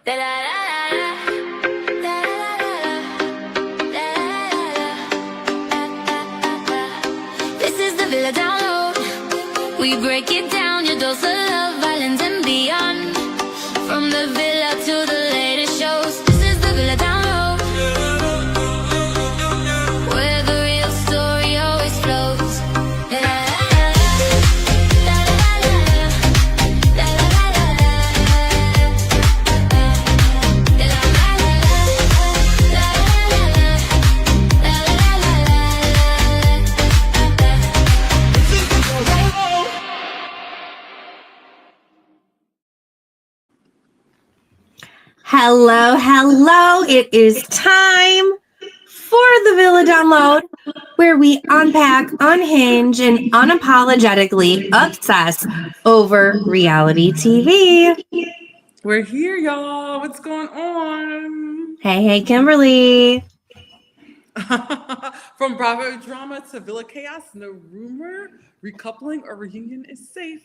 This is the Villa download. We break it down, your dose of love, violence and beyond. From the villa to the latest shows. This is the Villa download, where the real story always flows. Hello, hello. It is time for the Villa Download, where we unpack, unhinge, and unapologetically obsess over reality TV. We're here, y'all. What's going on? Hey, Kimberly. From Bravo drama to Villa chaos, no rumor, recoupling, or reunion is safe.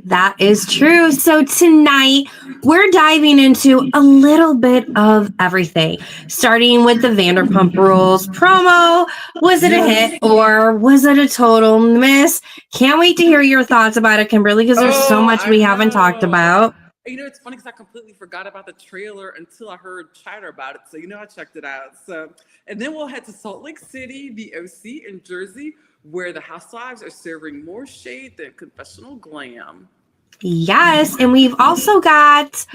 That is true. So tonight, we're diving into a little bit of everything, starting with the Vanderpump Rules promo. Was it a hit or was it a total miss? Can't wait to hear your thoughts about it, Kimberly, because there's so much we haven't talked about. You know, it's funny because I completely forgot about the trailer until I heard chatter about it. So, I checked it out. And then we'll head to Salt Lake City, the OC in Jersey, where the Housewives are serving more shade than confessional glam. Yes, and we've also got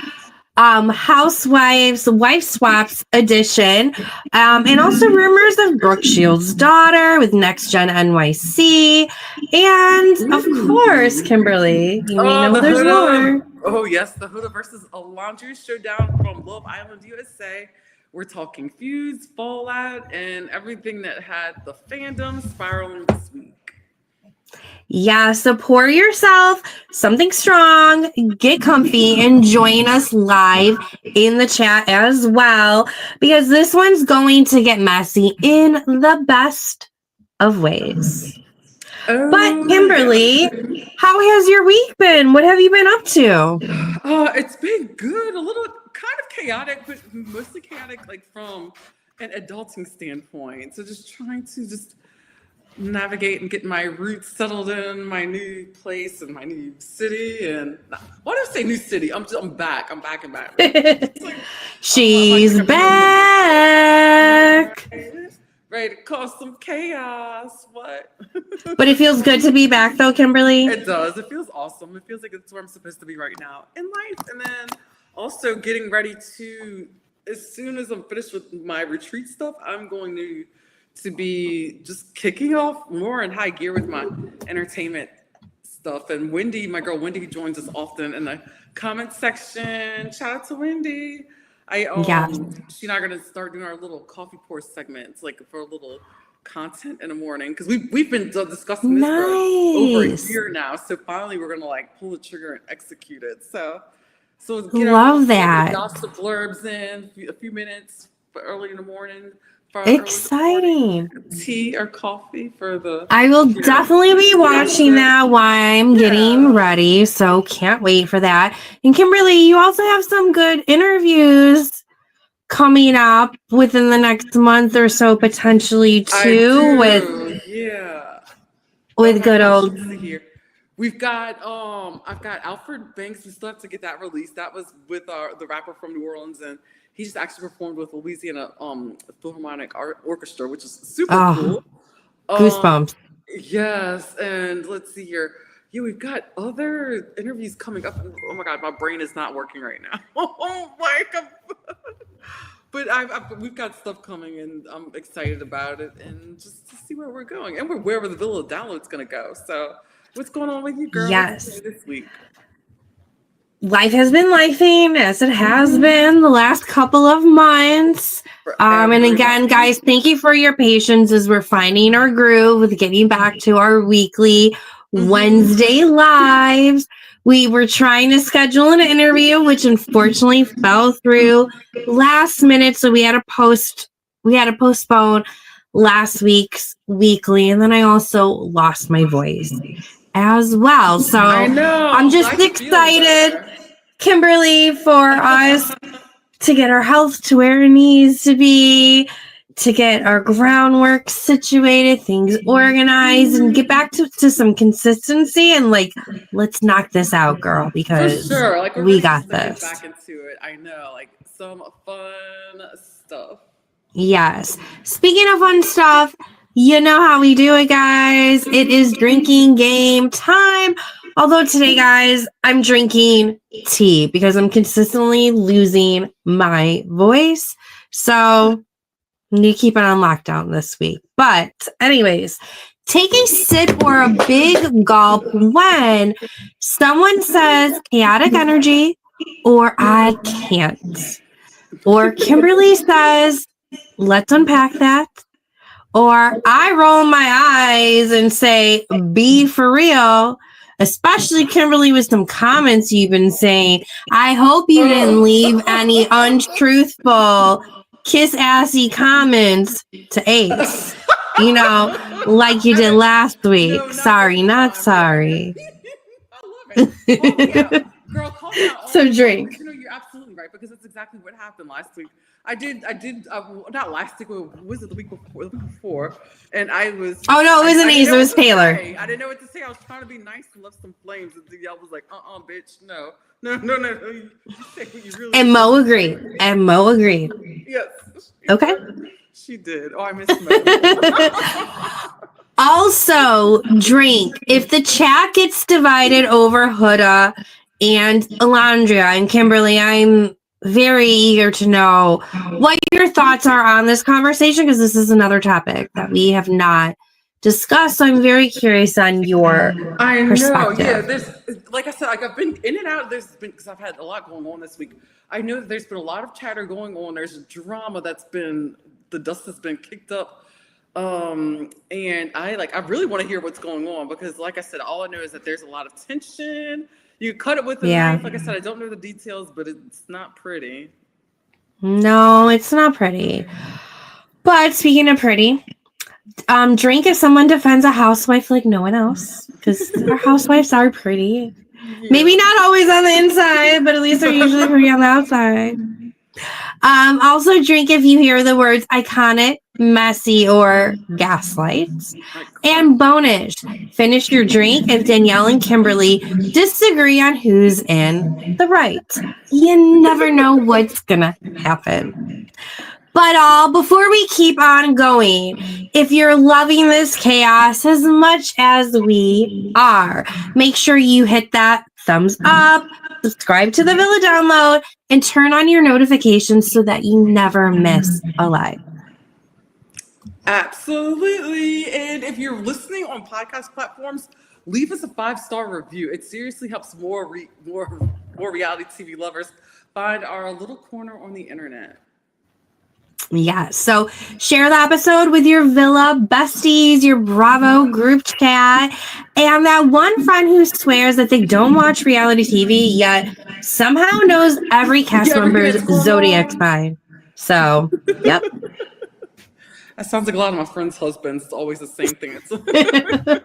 Housewives Wife Swaps edition, and also rumors of Brooke Shields' daughter with Next Gen NYC, and of course, Kimberly, you know there's more. Oh yes, the Huda versus Olandria showdown from Love Island, USA. We're talking feuds, fallout, and everything that had the fandom spiraling this week. Yeah, so pour yourself something strong, get comfy, and join us live in the chat as well, because this one's going to get messy in the best of ways. But Kimberly, how has your week been? What have you been up to? It's been good, a little kind of chaotic, but mostly chaotic from an adulting standpoint. So just trying to navigate and get my roots settled in my new place and my new city. And why do I say new city? I'm back. I'm back and back. She's back. Ready to cause some chaos. What? But it feels good to be back though, Kimberly. It does. It feels awesome. It feels like it's where I'm supposed to be right now in life. And then also getting ready to, as soon as I'm finished with my retreat stuff, I'm going to be just kicking off more in high gear with my entertainment stuff. And Wendy, my girl Wendy, joins us often in the comment section. Shout out to Wendy. She and I are gonna start doing our little coffee pour segments, for a little content in the morning, because we've been discussing this for over a year now. So finally, we're gonna pull the trigger and execute it. So love that. Gossip blurbs in a few minutes for early in the morning. Exciting. Tea or coffee for the. I will definitely be watching that while I'm getting ready, so can't wait for that. And Kimberly, you also have some good interviews coming up within the next month or so, potentially too, with good old. We've got I've got Alfred Banks. We still have to get that released. That was with the rapper from New Orleans, and he just actually performed with Louisiana Philharmonic Orchestra, which is super cool. Goosebumps. Yes, and let's see here. Yeah, we've got other interviews coming up. Oh my God, my brain is not working right now. But we've got stuff coming, and I'm excited about it, and just to see where we're going, and wherever the Villa Download's going to go. So, what's going on with you, girl? Yes. This week. Life has been lifing, as it has been the last couple of months. And again, guys, thank you for your patience as we're finding our groove with getting back to our weekly Wednesday lives. We were trying to schedule an interview, which unfortunately fell through last minute. So we had to postpone last week's weekly. And then I also lost my voice as well. So I'm just excited Kimberly, for us to get our health to where it needs to be, to get our groundwork situated, things organized, and get back to some consistency. And like, let's knock this out, girl, because For sure. Like, we're we ready got to get this. back into it. I know, like some fun stuff. Yes. Speaking of fun stuff, you know how we do it, guys. It is drinking game time. Although today, guys, I'm drinking tea because I'm consistently losing my voice. So I need to keep it on lockdown this week. But anyways, take a sip or a big gulp when someone says chaotic energy or I can't. Or Kimberly says, let's unpack that. Or I roll my eyes and say, be for real. Especially Kimberly with some comments you've been saying. I hope you didn't leave any untruthful kiss-assy comments to Ace. You know, like you did last week. No, sorry, not sorry. I love it. Oh, yeah. Girl, call me out. So drink. You know, you're absolutely right because that's exactly what happened last week. I did, not last week, was it the week before? And I was. Oh, no, it wasn't Ace, it was Taylor. I didn't know what to say. I was trying to be nice and left some flames. And y'all was like, bitch, no. You say what you really And Mo agreed. Yes. Okay. She did. Oh, I miss Mo. Also, drink. If the chat gets divided over Huda and Olandria and Kimberly, I'm very eager to know what your thoughts are on this conversation because this is another topic that we have not discussed. So I'm very curious on your perspective. Yeah. There's, like I said, like I've been in and out. There's been because I've had a lot going on this week. I know that there's been a lot of chatter going on. There's drama that's been the dust has been kicked up. And I really want to hear what's going on because, like I said, all I know is that there's a lot of tension. You cut it with a knife. Like I said, I don't know the details, but it's not pretty. No, it's not pretty. But speaking of pretty, drink if someone defends a housewife like no one else, because our housewives are pretty. Yeah. Maybe not always on the inside, but at least they're usually pretty on the outside. Also drink if you hear the words iconic, messy, or gaslight. And bonus, finish your drink if Danielle and Kimberly disagree on who's in the right. You never know what's gonna happen. But before we keep on going, if you're loving this chaos as much as we are, make sure you hit that thumbs up, subscribe to the Villa download, and turn on your notifications so that you never miss a live. Absolutely. And if you're listening on podcast platforms, leave us a 5-star review. It seriously helps more reality TV lovers find our little corner on the internet. Yeah, so share the episode with your Villa besties, your Bravo group chat, and that one friend who swears that they don't watch reality TV yet somehow knows every cast member's zodiac sign. So, yep. That sounds like a lot of my friends' husbands. It's always the same thing. But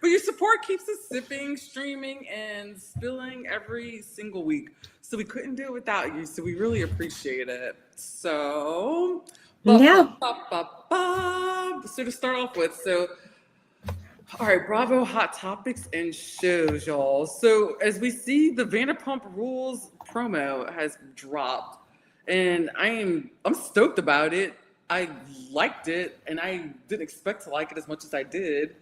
your support keeps us sipping, streaming, and spilling every single week. So we couldn't do it without you. So we really appreciate it. So, yeah. So to start off with, all right, Bravo hot topics and shows, y'all. So as we see, the Vanderpump Rules promo has dropped, and I'm stoked about it. I liked it, and I didn't expect to like it as much as I did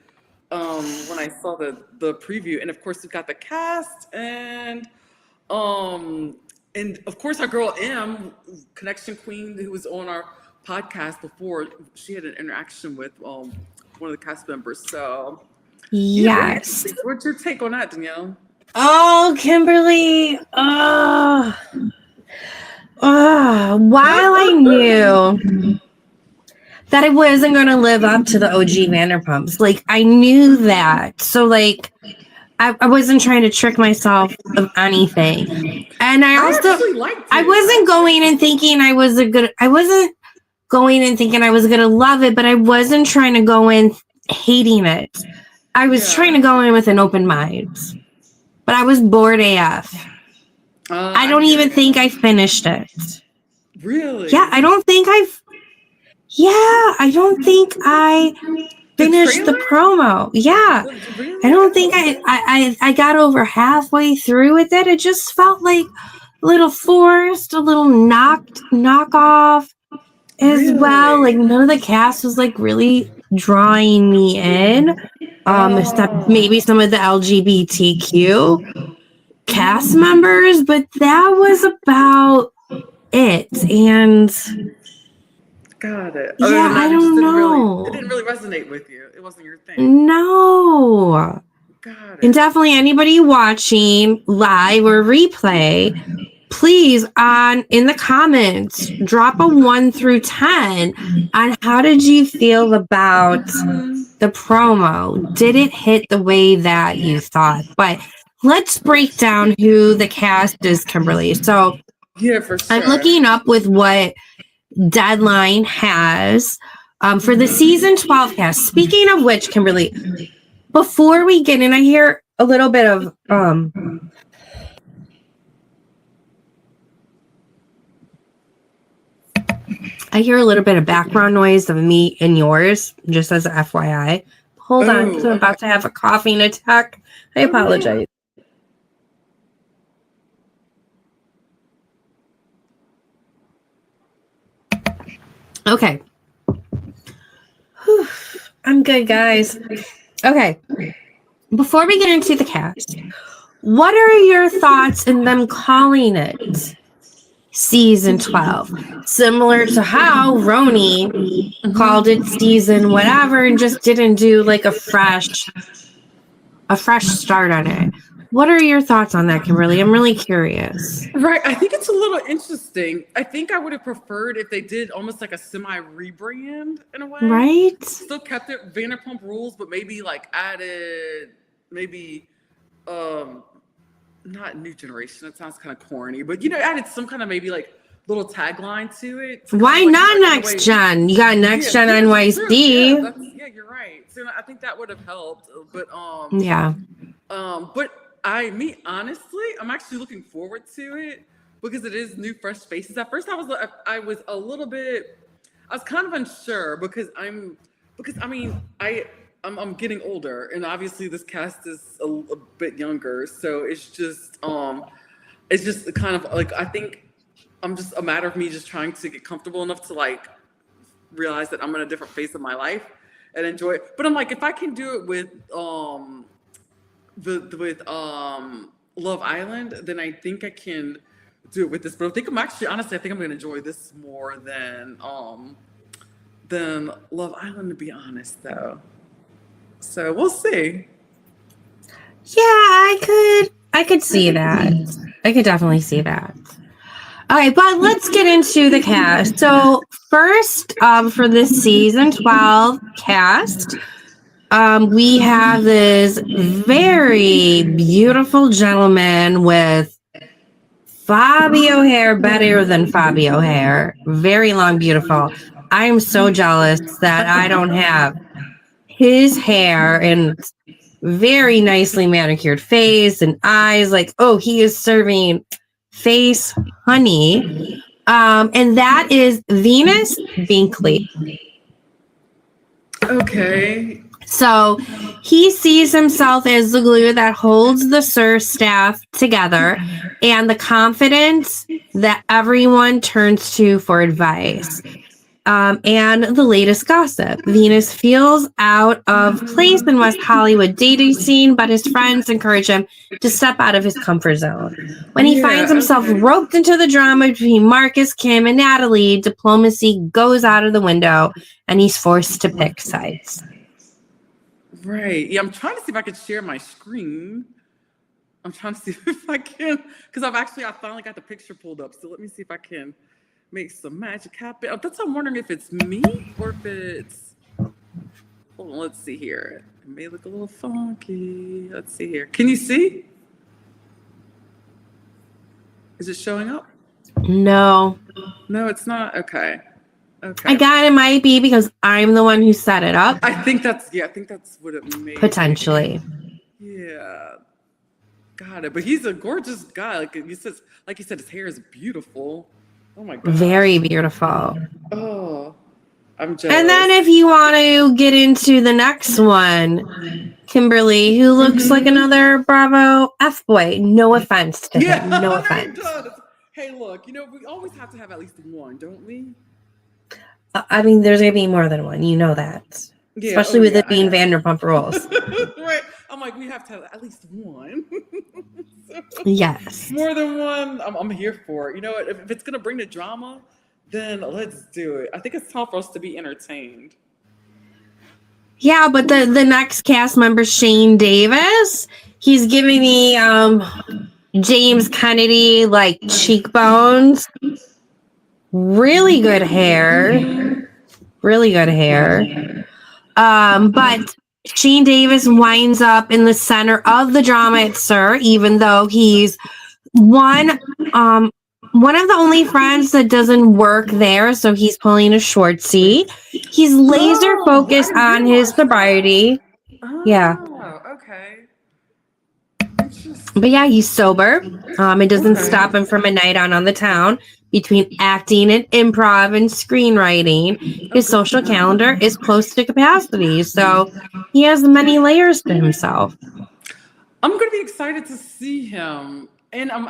when I saw the preview. And of course, we've got the cast, and of course, our girl M, Connection Queen, who was on our podcast before, she had an interaction with one of the cast members. So, yes. What's your take on that, Danielle? Oh, Kimberly. While I knew that I wasn't going to live up to the OG Vanderpumps, like, I knew that. So, like, I wasn't trying to trick myself of anything. And I also, I wasn't going and thinking I wasn't going to love it, but I wasn't trying to go in hating it. I was trying to go in with an open mind. But I was bored AF. I don't even think I finished it. Really? Yeah, I don't think I finished the promo. Yeah. Really? I don't think I got over halfway through with it. It just felt like a little forced, a little knockoff as well. Like none of the cast was like really drawing me in. Except maybe some of the LGBTQ cast members, but that was about it. And got it. yeah, I don't know. It didn't really resonate with you. It wasn't your thing. No. Got it. And definitely anybody watching live or replay, please in the comments drop a 1 through 10 on how did you feel about the promo. Did it hit the way that you thought? But let's break down who the cast is, Kimberly. So yeah, for sure. I'm looking up with what Deadline has for the season 12 cast. Speaking of which, Kimberly, before we get in, I hear a little bit of background noise of me and yours, just as a FYI. Hold on, because I'm about to have a coughing attack. I apologize. Okay. Whew. I'm good, guys. Okay. Before we get into the cast, what are your thoughts in them calling it season 12? Similar to how RHONJ called it season whatever and just didn't do like a fresh start on it. What are your thoughts on that, Kimberly? I'm really curious. Right. I think it's a little interesting. I think I would have preferred if they did almost like a semi-rebrand in a way. Right? Still kept it Vanderpump Rules, but maybe like added not New Generation. That sounds kind of corny, but added some kind of maybe like little tagline to it. Why not Next Gen? You got Next Gen NYC. Yeah, you're right. So I think that would have helped. But honestly, I'm actually looking forward to it because it is new, fresh faces. At first, I was kind of unsure because I'm getting older, and obviously this cast is a bit younger, so it's just kind of like I think I'm just a matter of me just trying to get comfortable enough to like realize that I'm in a different phase of my life and enjoy it. But I'm like, if I can do it with Love Island, then I think I can do it with this. But I think I think I'm gonna enjoy this more than Love Island, to be honest, though. So we'll see. Yeah, I could see that. I could definitely see that. All right, but let's get into the cast. So first, for this season 12 cast, we have this very beautiful gentleman with Fabio hair, better than Fabio hair. Very long, beautiful. I am so jealous that I don't have his hair and very nicely manicured face and eyes. Like, oh, he is serving face honey. And that is Venus Binkley. Okay. So he sees himself as the glue that holds the SUR staff together and the confidence that everyone turns to for advice. And the latest gossip. Venus feels out of place in West Hollywood dating scene, but his friends encourage him to step out of his comfort zone. When he finds himself roped into the drama between Marcus, Kim, and Natalie, diplomacy goes out of the window, and he's forced to pick sides. Right. Yeah, I'm trying to see if I can share my screen. I'm trying to see if I can, because I finally got the picture pulled up. So let me see if I can make some magic happen. That's why I'm wondering if it's me or if it's. Hold on, let's see here. It may look a little funky. Let's see here. Can you see? Is it showing up? No. No, it's not. Okay. I got it. Might be because I'm the one who set it up. I think that's what it may potentially. be. Yeah. Got it. But he's a gorgeous guy. Like you said, his hair is beautiful. Oh my god. Very beautiful. Oh, I'm jealous. And then if you want to get into the next one, Kimberly, who looks like another Bravo F-boy. No offense to him. No offense. Hey, look, we always have to have at least one, don't we? I mean, there's going to be more than one. You know that. Yeah, especially with it being Vanderpump Rules. Right. I'm like, we have to have at least one. So, yes. More than one. I'm here for it. You know what? If it's going to bring the drama, then let's do it. I think it's time for us to be entertained. Yeah, but the next cast member, Shane Davis, he's giving me James Kennedy like cheekbones. Really good hair. Really good hair. But Shane Davis winds up in the center of the drama at SUR, even though he's one of the only friends that doesn't work there, so he's pulling a shorty. He's laser focused on his sobriety. Yeah. Okay. But yeah, he's sober. It doesn't stop him from a night out on the town. Between acting and improv and screenwriting, his social calendar is close to capacity. So he has many layers to himself. I'm going to be excited to see him. And I'm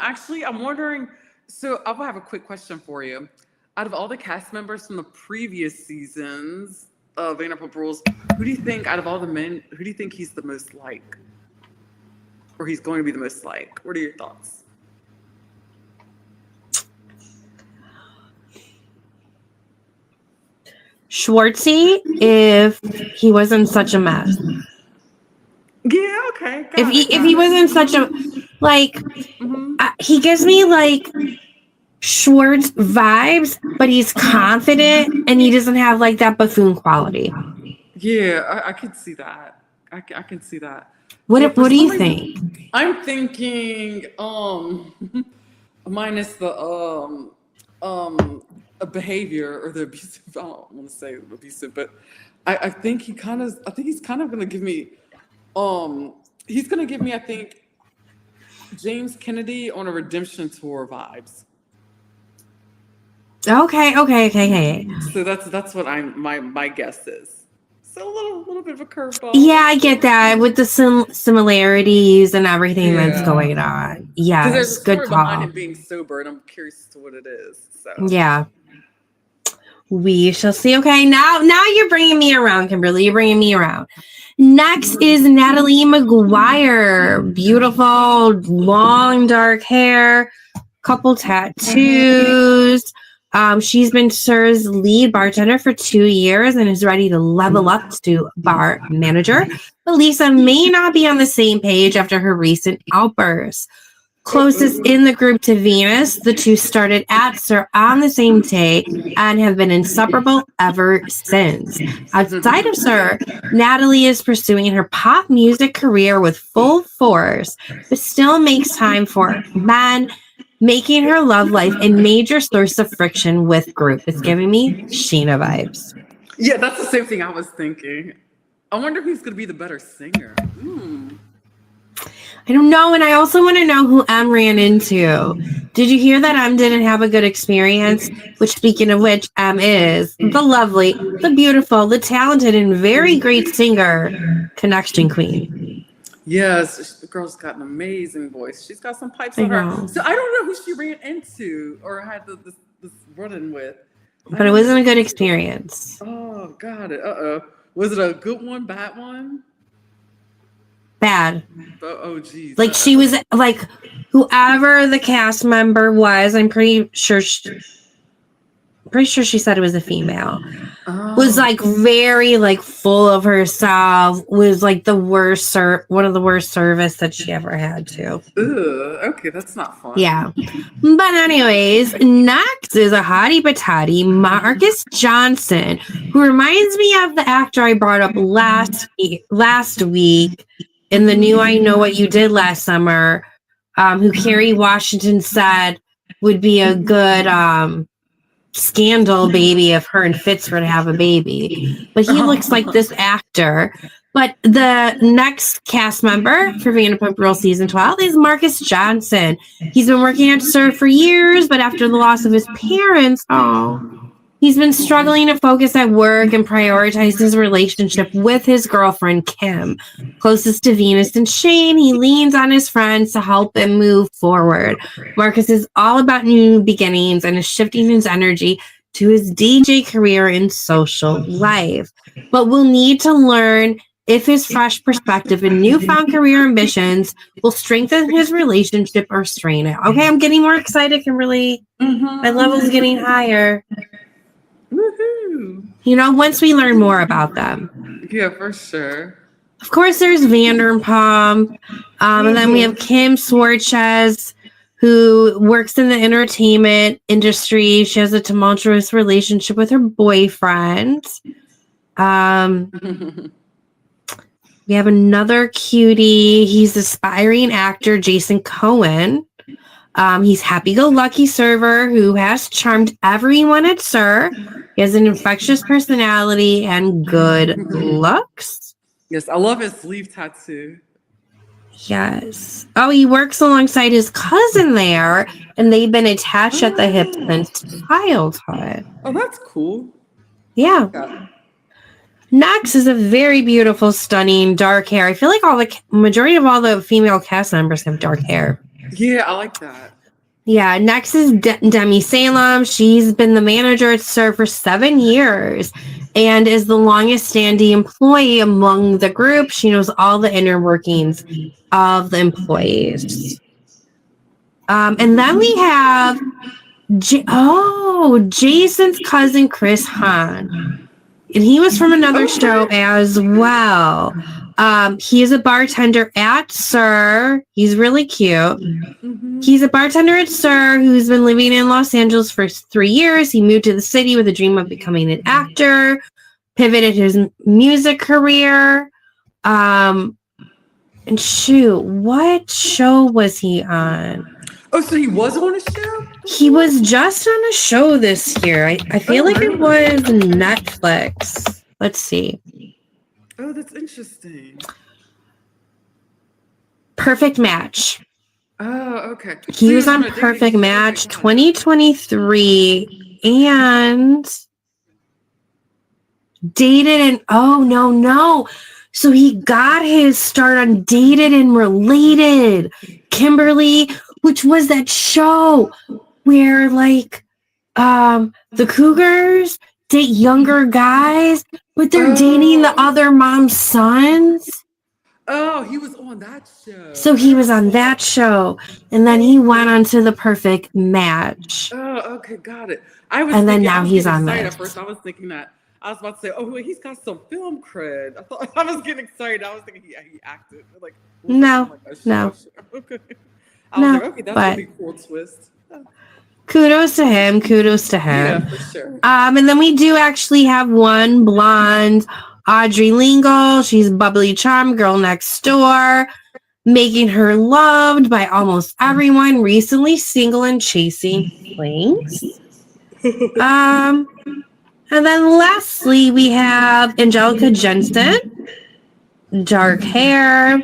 wondering, so I have a quick question for you. Out of all the cast members from the previous seasons of Vanderpump Rules, who do you think, out of all the men, who do you think he's the most like? Or he's going to be the most like? What are your thoughts? Schwartzy, if he wasn't such a mess. Yeah, okay. If he wasn't such a he gives me like Schwartz vibes, but he's confident and he doesn't have like that buffoon quality. Yeah, I can see that. I can see that. What do you think? I'm thinking minus the behavior or the abusive. I don't want to say abusive, but I think he's kind of going to give me he's going to give me, I think, James Kennedy on a redemption tour vibes. Okay. So that's what my guess is. So a little bit of a curveball. Yeah, I get that with the similarities and everything that's going on. Yes, there's a good story call. behind him being sober, and I'm curious to what it is. So yeah, we shall see. Okay, now you're bringing me around, Kimberly. You're bringing me around. Next is Natalie McGuire. Beautiful, long dark hair, couple tattoos. She's been SUR's lead bartender for 2 years and is ready to level up to bar manager. But Lisa may not be on the same page after her recent outbursts. Closest in the group to Venus, the two started at SUR on the same day and have been inseparable ever since. Outside of SUR, Natalie is pursuing her pop music career with full force, but still makes time for men, making her love life a major source of friction with group. It's giving me Sheena vibes. Yeah, that's the same thing I was thinking. I wonder who's going to be the better singer. I don't know, and I also want to know who M ran into. Did you hear that M didn't have a good experience? Which, speaking of which, M is the lovely, the beautiful, the talented, and very great singer, Connection Queen. Yes, the girl's got an amazing voice. She's got some pipes on her. So I don't know who she ran into or had this run-in with. But it wasn't a good experience. Oh, got it. Was it a good one, bad one? Bad. Oh, geez. Like she was like whoever the cast member was. I'm pretty sure she said it was a female. Was like very like full of herself. Was like the worst one of the worst service that she ever had to. Okay, that's not fun. Yeah. But anyways, next is a hottie patati, Marcus Johnson, who reminds me of the actor I brought up last week in the new I Know What You Did Last Summer, who Kerry Washington said would be a good scandal baby if her and Fitz were to have a baby. But he looks like this actor. But the next cast member for Vanderpump Rules season 12 is Marcus Johnson. He's been working at SUR for years, but after the loss of his parents, he's been struggling to focus at work and prioritize his relationship with his girlfriend, Kim. Closest to Venus and Shane, he leans on his friends to help him move forward. Marcus is all about new beginnings and is shifting his energy to his DJ career and social life, but will need to learn if his fresh perspective and newfound career ambitions will strengthen his relationship or strain it. Okay, I'm getting more excited, Kimberly. My level's getting higher. Woohoo! You know, once we learn more about them. Yeah, for sure. Of course, there's Vanderpump. And then we have Kim Swartz, who works in the entertainment industry. She has a tumultuous relationship with her boyfriend. We have another cutie. He's aspiring actor Jason Cohen. He's happy-go-lucky server who has charmed everyone at SUR. He has an infectious personality and good looks. Yes, I love his sleeve tattoo. Yes. Oh, he works alongside his cousin there, and they've been attached at the hip since childhood. Oh, that's cool. Yeah. Next is a very beautiful, stunning dark hair. I feel like majority of all the female cast members have dark hair. Yeah, I like that. Yeah, next is Demi Salem. She's been the manager at SUR for 7 years and is the longest standing employee among the group. She knows all the inner workings of the employees. And then we have Jason's cousin, Chris Hahn. And he was from another show as well. He is a bartender at SUR. He's really cute. He's a bartender at SUR who's been living in Los Angeles for 3 years. He moved to the city with a dream of becoming an actor, pivoted his music career. And shoot, what show was he on? Oh, so he was on a show? He was just on a show this year. I feel like it was Netflix. Let's see. Oh, that's interesting. Perfect Match. Oh, okay. He was on Perfect Match 2023 and Dated and no. So he got his start on Dated and Related. Kimberly, which was that show where like the cougars date younger guys, but they're dating the other mom's sons. Oh, he was on that show. So he was on that show, and then he went on to the Perfect Match. Oh, okay, got it. And then now he's on that. that. At first, I was thinking that. I was about to say, oh, wait, he's got some film cred. I was getting excited. I was thinking he acted. Like, no. Okay. I was like, okay, that's a pretty cool twist. Kudos to him. Yeah, for sure. And then we do actually have one blonde, Audrey Lingle. She's bubbly charm girl next door, making her loved by almost everyone. Recently single and chasing flames. And then lastly, we have Angelica Jensen, dark hair,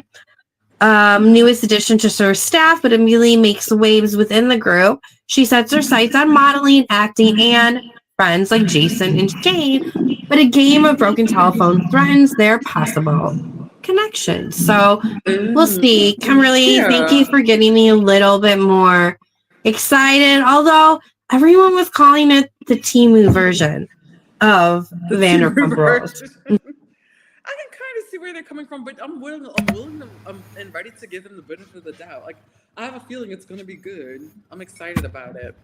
newest addition to SUR staff, but immediately makes waves within the group. She sets her sights on modeling, acting, and friends like Jason and Shane, but a game of broken telephone threatens their possible connection. So we'll see. Kimberly, thank you for getting me a little bit more excited, although everyone was calling it the Temu version of Vanderpump Rules. I can kind of see where they're coming from, but I'm willing and ready to give them the benefit of the doubt. Like, I have a feeling it's going to be good. I'm excited about it.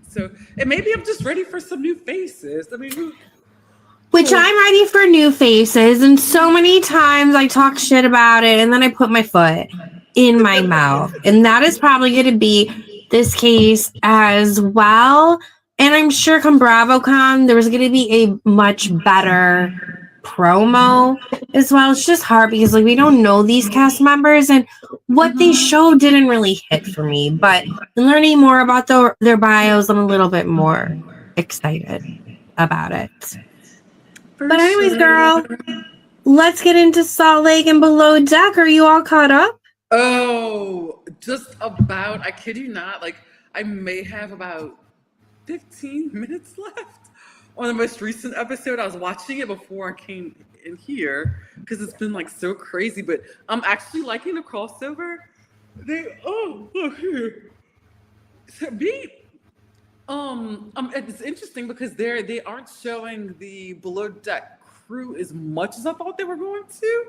So, and maybe I'm just ready for some new faces. I mean, Which I'm ready for new faces, and so many times I talk shit about it, and then I put my foot in my mouth, and that is probably going to be this case as well. And I'm sure come BravoCon, there was going to be a much better promo as well. It's just hard because like we don't know these cast members, and what they showed didn't really hit for me. But in learning more about their bios, I'm a little bit more excited about it. But anyways, girl, let's get into Salt Lake and Below Deck. Are you all caught up? Oh, just about. I kid you not. Like, I may have about 15 minutes left on the most recent episode. I was watching it before I came in here because it's been like so crazy. But I'm actually liking the crossover. Here. So it's interesting because they aren't showing the Below Deck crew as much as I thought they were going to.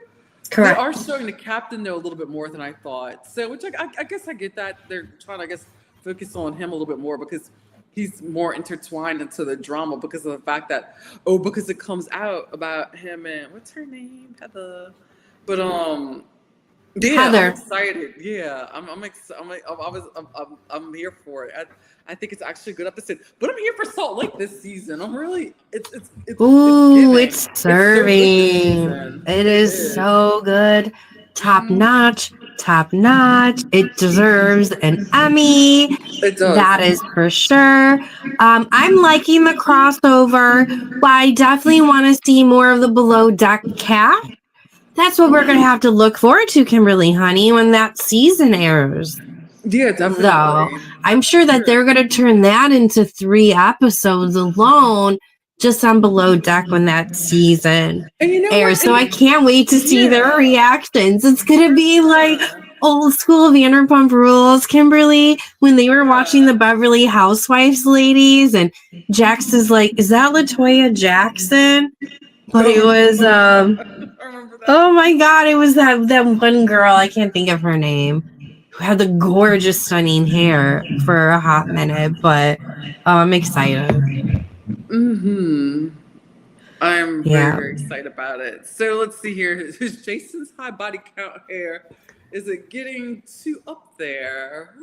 Correct. They are showing the captain though a little bit more than I thought. So, which I guess I get that they're trying to, I guess, focus on him a little bit more because he's more intertwined into the drama because of the fact that because it comes out about him and what's her name, Heather. But yeah, Heather. I'm excited. Yeah, I'm here for it. I think it's actually a good episode. But I'm here for Salt Lake this season. I'm really it's Ooh, giving. it's serving. So It is so good. Top notch. It deserves an Emmy. It does. That is for sure. I'm liking the crossover, but I definitely want to see more of the Below Deck cat. That's what we're going to have to look forward to, Kimberly, honey, when that season airs. Yeah, definitely. So I'm sure that they're going to turn that into 3 episodes alone just on Below Deck when that season airs. So I can't wait to see their reactions. It's going to be like old school Vanderpump Rules, Kimberly, when they were watching the Beverly Housewives ladies, and Jax is like, is that LaToya Jackson? But it was, oh my God, it was that one girl, I can't think of her name, who had the gorgeous, stunning hair for a hot minute, but I'm excited. I'm very, very excited about it. So let's see here. Is Jason's high body count hair, is it getting too up there?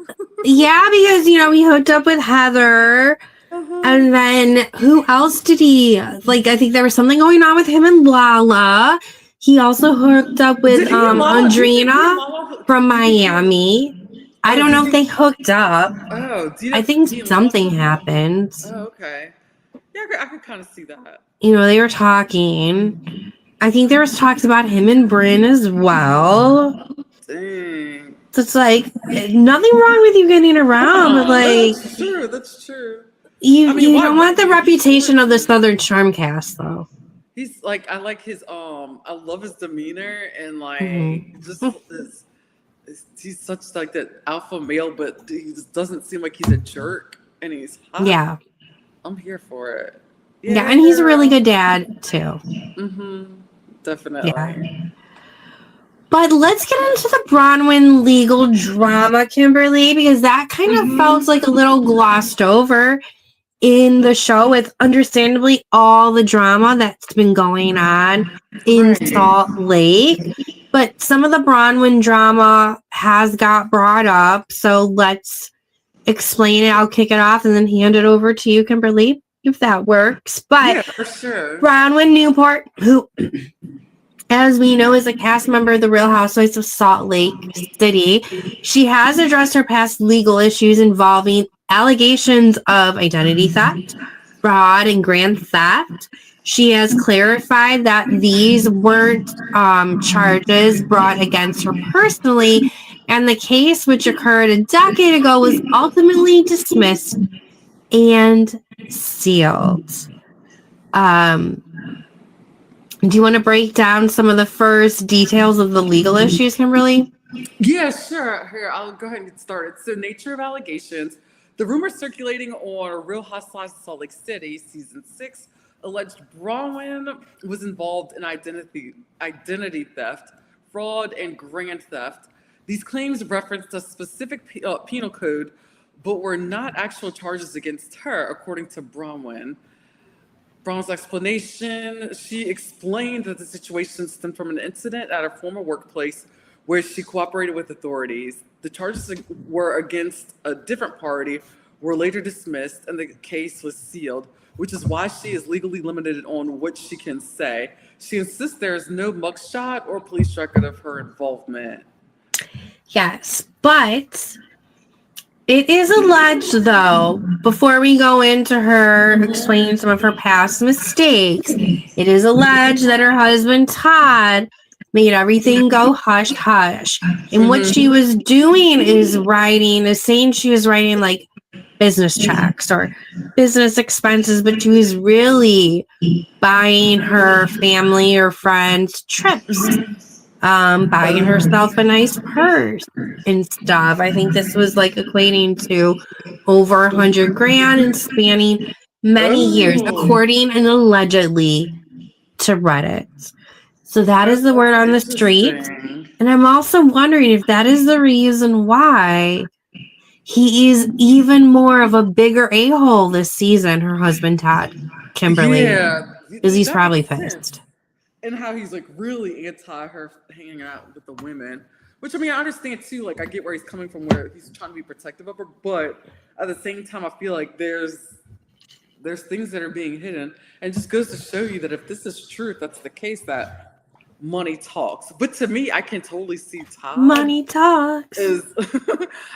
Yeah, because, he hooked up with Heather. And then who else did he, I think there was something going on with him and Lala. He also hooked up with Andrina from Miami. I don't know if they hooked up. I think something happened. Oh, okay. Yeah, I could kind of see that. They were talking. I think there was talks about him and Brynn as well. Dang. So it's like, nothing wrong with you getting around, but That's true. You don't want the reputation of the Southern Charm cast, though. He's like, I like his I love his demeanor and just he's such like that alpha male, but he just doesn't seem like he's a jerk, and he's hot. Yeah, I'm here for it. Yeah, and he's a really good dad too. Definitely. Yeah. But let's get into the Bronwyn legal drama, Kimberly, because that kind of felt like a little glossed over in the show, with understandably all the drama that's been going on in Salt Lake. But some of the Bronwyn drama has got brought up, so let's explain it. I'll kick it off and then hand it over to you, Kimberly, if that works. But yeah, for sure. Bronwyn Newport, who, as we know, is a cast member of the Real Housewives of Salt Lake City, she has addressed her past legal issues involving allegations of identity theft, fraud, and grand theft. She has clarified that these weren't charges brought against her personally, and the case, which occurred a decade ago, was ultimately dismissed and sealed. Do you want to break down some of the first details of the legal issues, Kimberly? Yeah, sure. Here, I'll go ahead and get started. So, nature of allegations. The rumors circulating on Real Housewives of Salt Lake City, season 6, alleged Bronwyn was involved in identity theft, fraud, and grand theft. These claims referenced a specific penal code, but were not actual charges against her, according to Bronwyn. Bronwyn's explanation, she explained that the situation stemmed from an incident at her former workplace where she cooperated with authorities. The charges were against a different party, were later dismissed, and the case was sealed, which is why she is legally limited on what she can say. She insists there is no mugshot or police record of her involvement. Yes, but It is alleged, though, before we go into her explaining some of her past mistakes, it is alleged that her husband, Todd, made everything go hush hush. And what she was doing is saying she was writing like business checks or business expenses, but she was really buying her family or friends trips, buying herself a nice purse and stuff. I think this was like equating to over 100 grand and spanning many years, according and allegedly to Reddit. So that is the word on the street. And I'm also wondering if that is the reason why he is even more of a bigger a-hole this season, her husband, Todd, Kimberly. Yeah. Because he's That probably makes sense. pissed. And how he's like really anti her hanging out with the women. Which, I mean, I understand too. Like, I get where he's coming from, where he's trying to be protective of her. But at the same time, I feel like there's things that are being hidden. And it just goes to show you that if this is true, if that's the case, that money talks. But to me, I can totally see Todd. Money talks.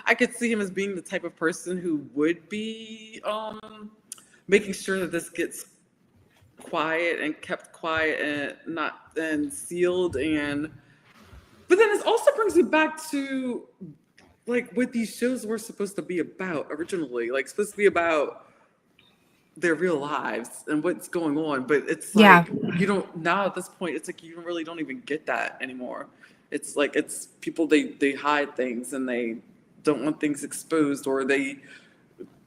I could see him as being the type of person who would be making sure that this gets quiet and kept quiet and sealed. But then it also brings me back to like what these shows were supposed to be about originally, like supposed to be about their real lives and what's going on. But it's like you don't, now at this point, it's like you really don't even get that anymore. It's like it's people, they hide things and they don't want things exposed, or they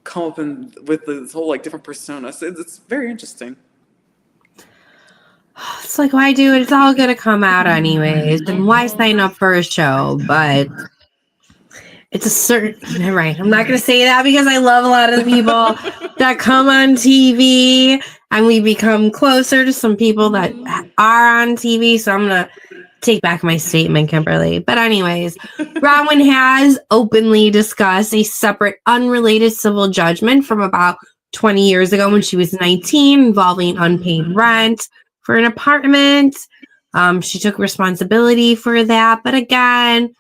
come up with this whole like different persona. So it's very interesting. It's like, why do it? It's all going to come out anyways. And why sign up for a show? But it's a certain, right. I'm not going to say that because I love a lot of the people that come on TV, and we become closer to some people that are on TV. So I'm going to take back my statement, Kimberly. But anyways, RHONJ has openly discussed a separate, unrelated civil judgment from about 20 years ago when she was 19 involving unpaid rent for an apartment. She took responsibility for that. But again,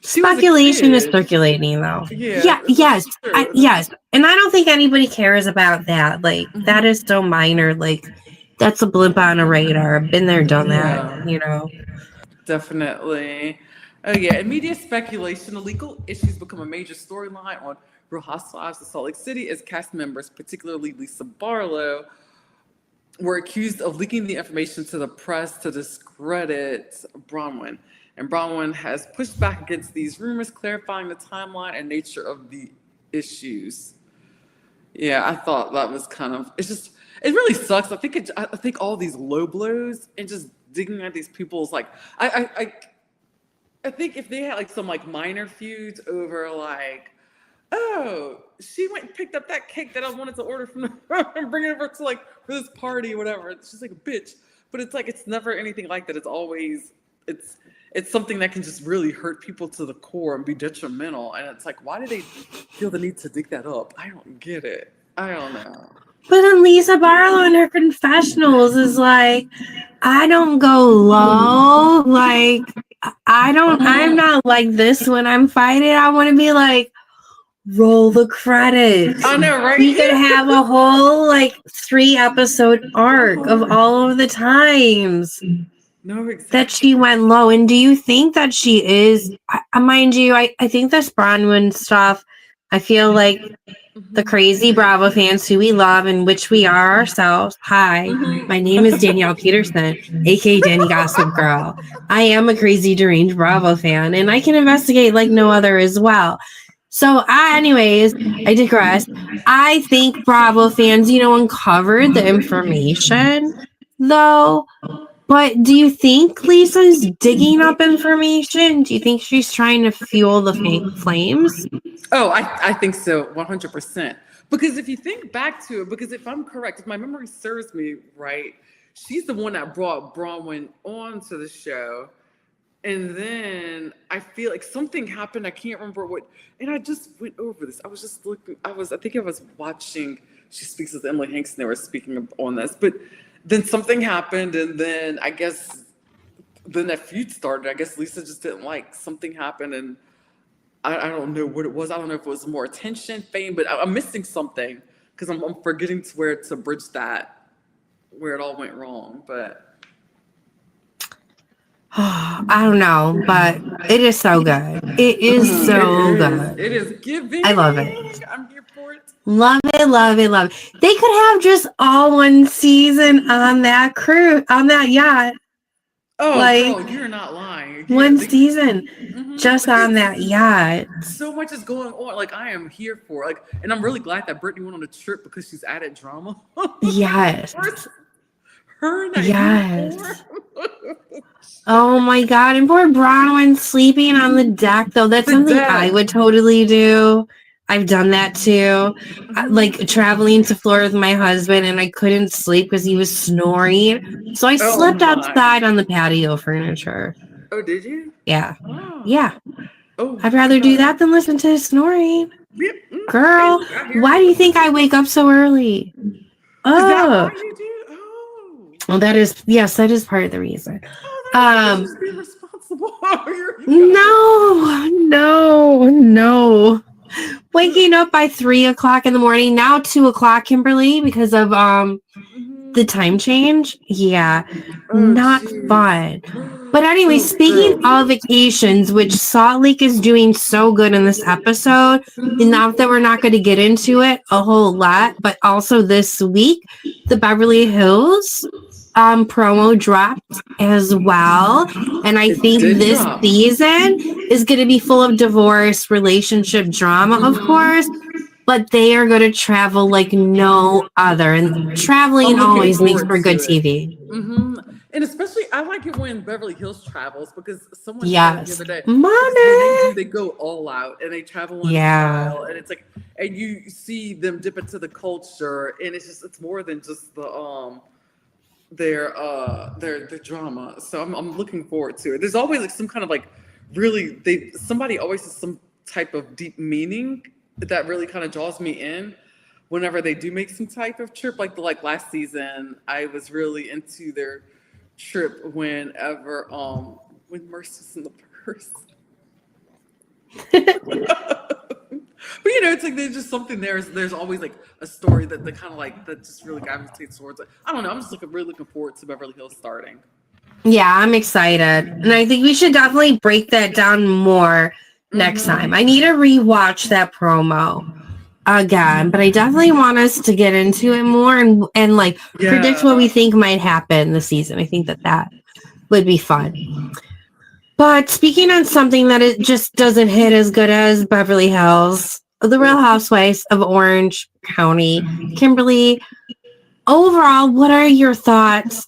speculation is circulating, though. Yes. And I don't think anybody cares about that. Like, that is so minor. Like, that's a blip on a radar. Been there, done that, you know. Definitely. Oh, yeah. And media speculation, the legal issues become a major storyline on Real Housewives of Salt Lake City as cast members, particularly Lisa Barlow, were accused of leaking the information to the press to discredit Bronwyn. And Bronwyn has pushed back against these rumors, clarifying the timeline and nature of the issues. Yeah, I thought that was kind of, it really sucks. I think all these low blows and just digging at these people's, like, I think if they had like some like minor feuds over like, oh, she went and picked up that cake that I wanted to order from her and bring it over to like for this party or whatever. It's just like a bitch. But it's like, it's never anything like that. It's always, it's something that can just really hurt people to the core and be detrimental. And it's like, why do they feel the need to dig that up? I don't get it. I don't know. But then Lisa Barlow in her confessionals is like, I don't go low. Like, I'm not like this when I'm fighting. I want to be like, roll the credits. I know, right? We could have a whole like 3-episode arc of all of the times that she went low. And do you think that she is, mind you, I think this Bronwyn stuff, I feel like the crazy Bravo fans who we love and which we are ourselves. Hi, my name is Danielle Peterson, aka Danny Gossip Girl. I am a crazy deranged Bravo fan, and I can investigate like no other as well. So I digress. I think Bravo fans, uncovered the information, though. But do you think Lisa's digging up information? Do you think she's trying to fuel the flames? Oh, I think so, 100%. Because if you think back to it, because if I'm correct, if my memory serves me right, she's the one that brought Bronwyn onto the show. And then I feel like something happened. I can't remember what. And I just went over this. I was just looking. I think I was watching. She Speaks with Emily Hanks, and they were speaking on this. But then something happened, and then I guess then that feud started. I guess Lisa just didn't like something happened, and I don't know what it was. I don't know if it was more attention, fame, but I'm missing something because I'm forgetting to where to bridge that, where it all went wrong. But I don't know, but it is so good. It is so good. It is giving. I love it. I'm here for it. Love it, love it, love it. They could have just all one season on that cruise, on that yacht. Oh, like, girl, you're not lying. One season just on that yacht. So much is going on. Like, I am here for like, and I'm really glad that Brittany went on a trip because she's added drama. Yes. Her and Yes. Oh my God. And poor Bronwyn sleeping on the deck, though. That's something I would totally do. I've done that too. Like traveling to Florida with my husband, and I couldn't sleep because he was snoring. So I slept outside on the patio furniture. Oh, did you? Yeah. Oh. Yeah. Oh, I'd rather do that than listen to his snoring. Yep. Girl, why do you think I wake up so early? Oh. Is that why you do? Oh. Well, that is part of the reason. Just be responsible. No. Waking up by 3 o'clock in the morning, now 2 o'clock, Kimberly, because of the time change. Yeah, not fun. But anyway, speaking of vacations, which Salt Lake is doing so good in this episode, enough that we're not going to get into it a whole lot, but also this week, the Beverly Hills promo dropped as well. And I think this season is going to be full of divorce, relationship drama, of course, but they are going to travel like no other. And traveling always makes for good TV. And especially, I like it when Beverly Hills travels because someone said the other day, money. they go all out and they travel in style, and it's like, and you see them dip into the culture, and it's more than just the their drama. So I'm looking forward to it. There's always like some kind of like really somebody always has some type of deep meaning that really kind of draws me in whenever they do make some type of trip. Like last season, I was really into their trip whenever when Mercy's in the purse. But it's like there's just something there's always like a story that kind of like that just really gravitates towards it. I don't know. I'm just really looking forward to Beverly Hills starting. Yeah, I'm excited. And I think we should definitely break that down more next time. I need to rewatch that promo again, but I definitely want us to get into it more and like predict what we think might happen this season. I think that would be fun. But speaking on something that it just doesn't hit as good as Beverly Hills, the Real Housewives of Orange County. Kimberly, overall, what are your thoughts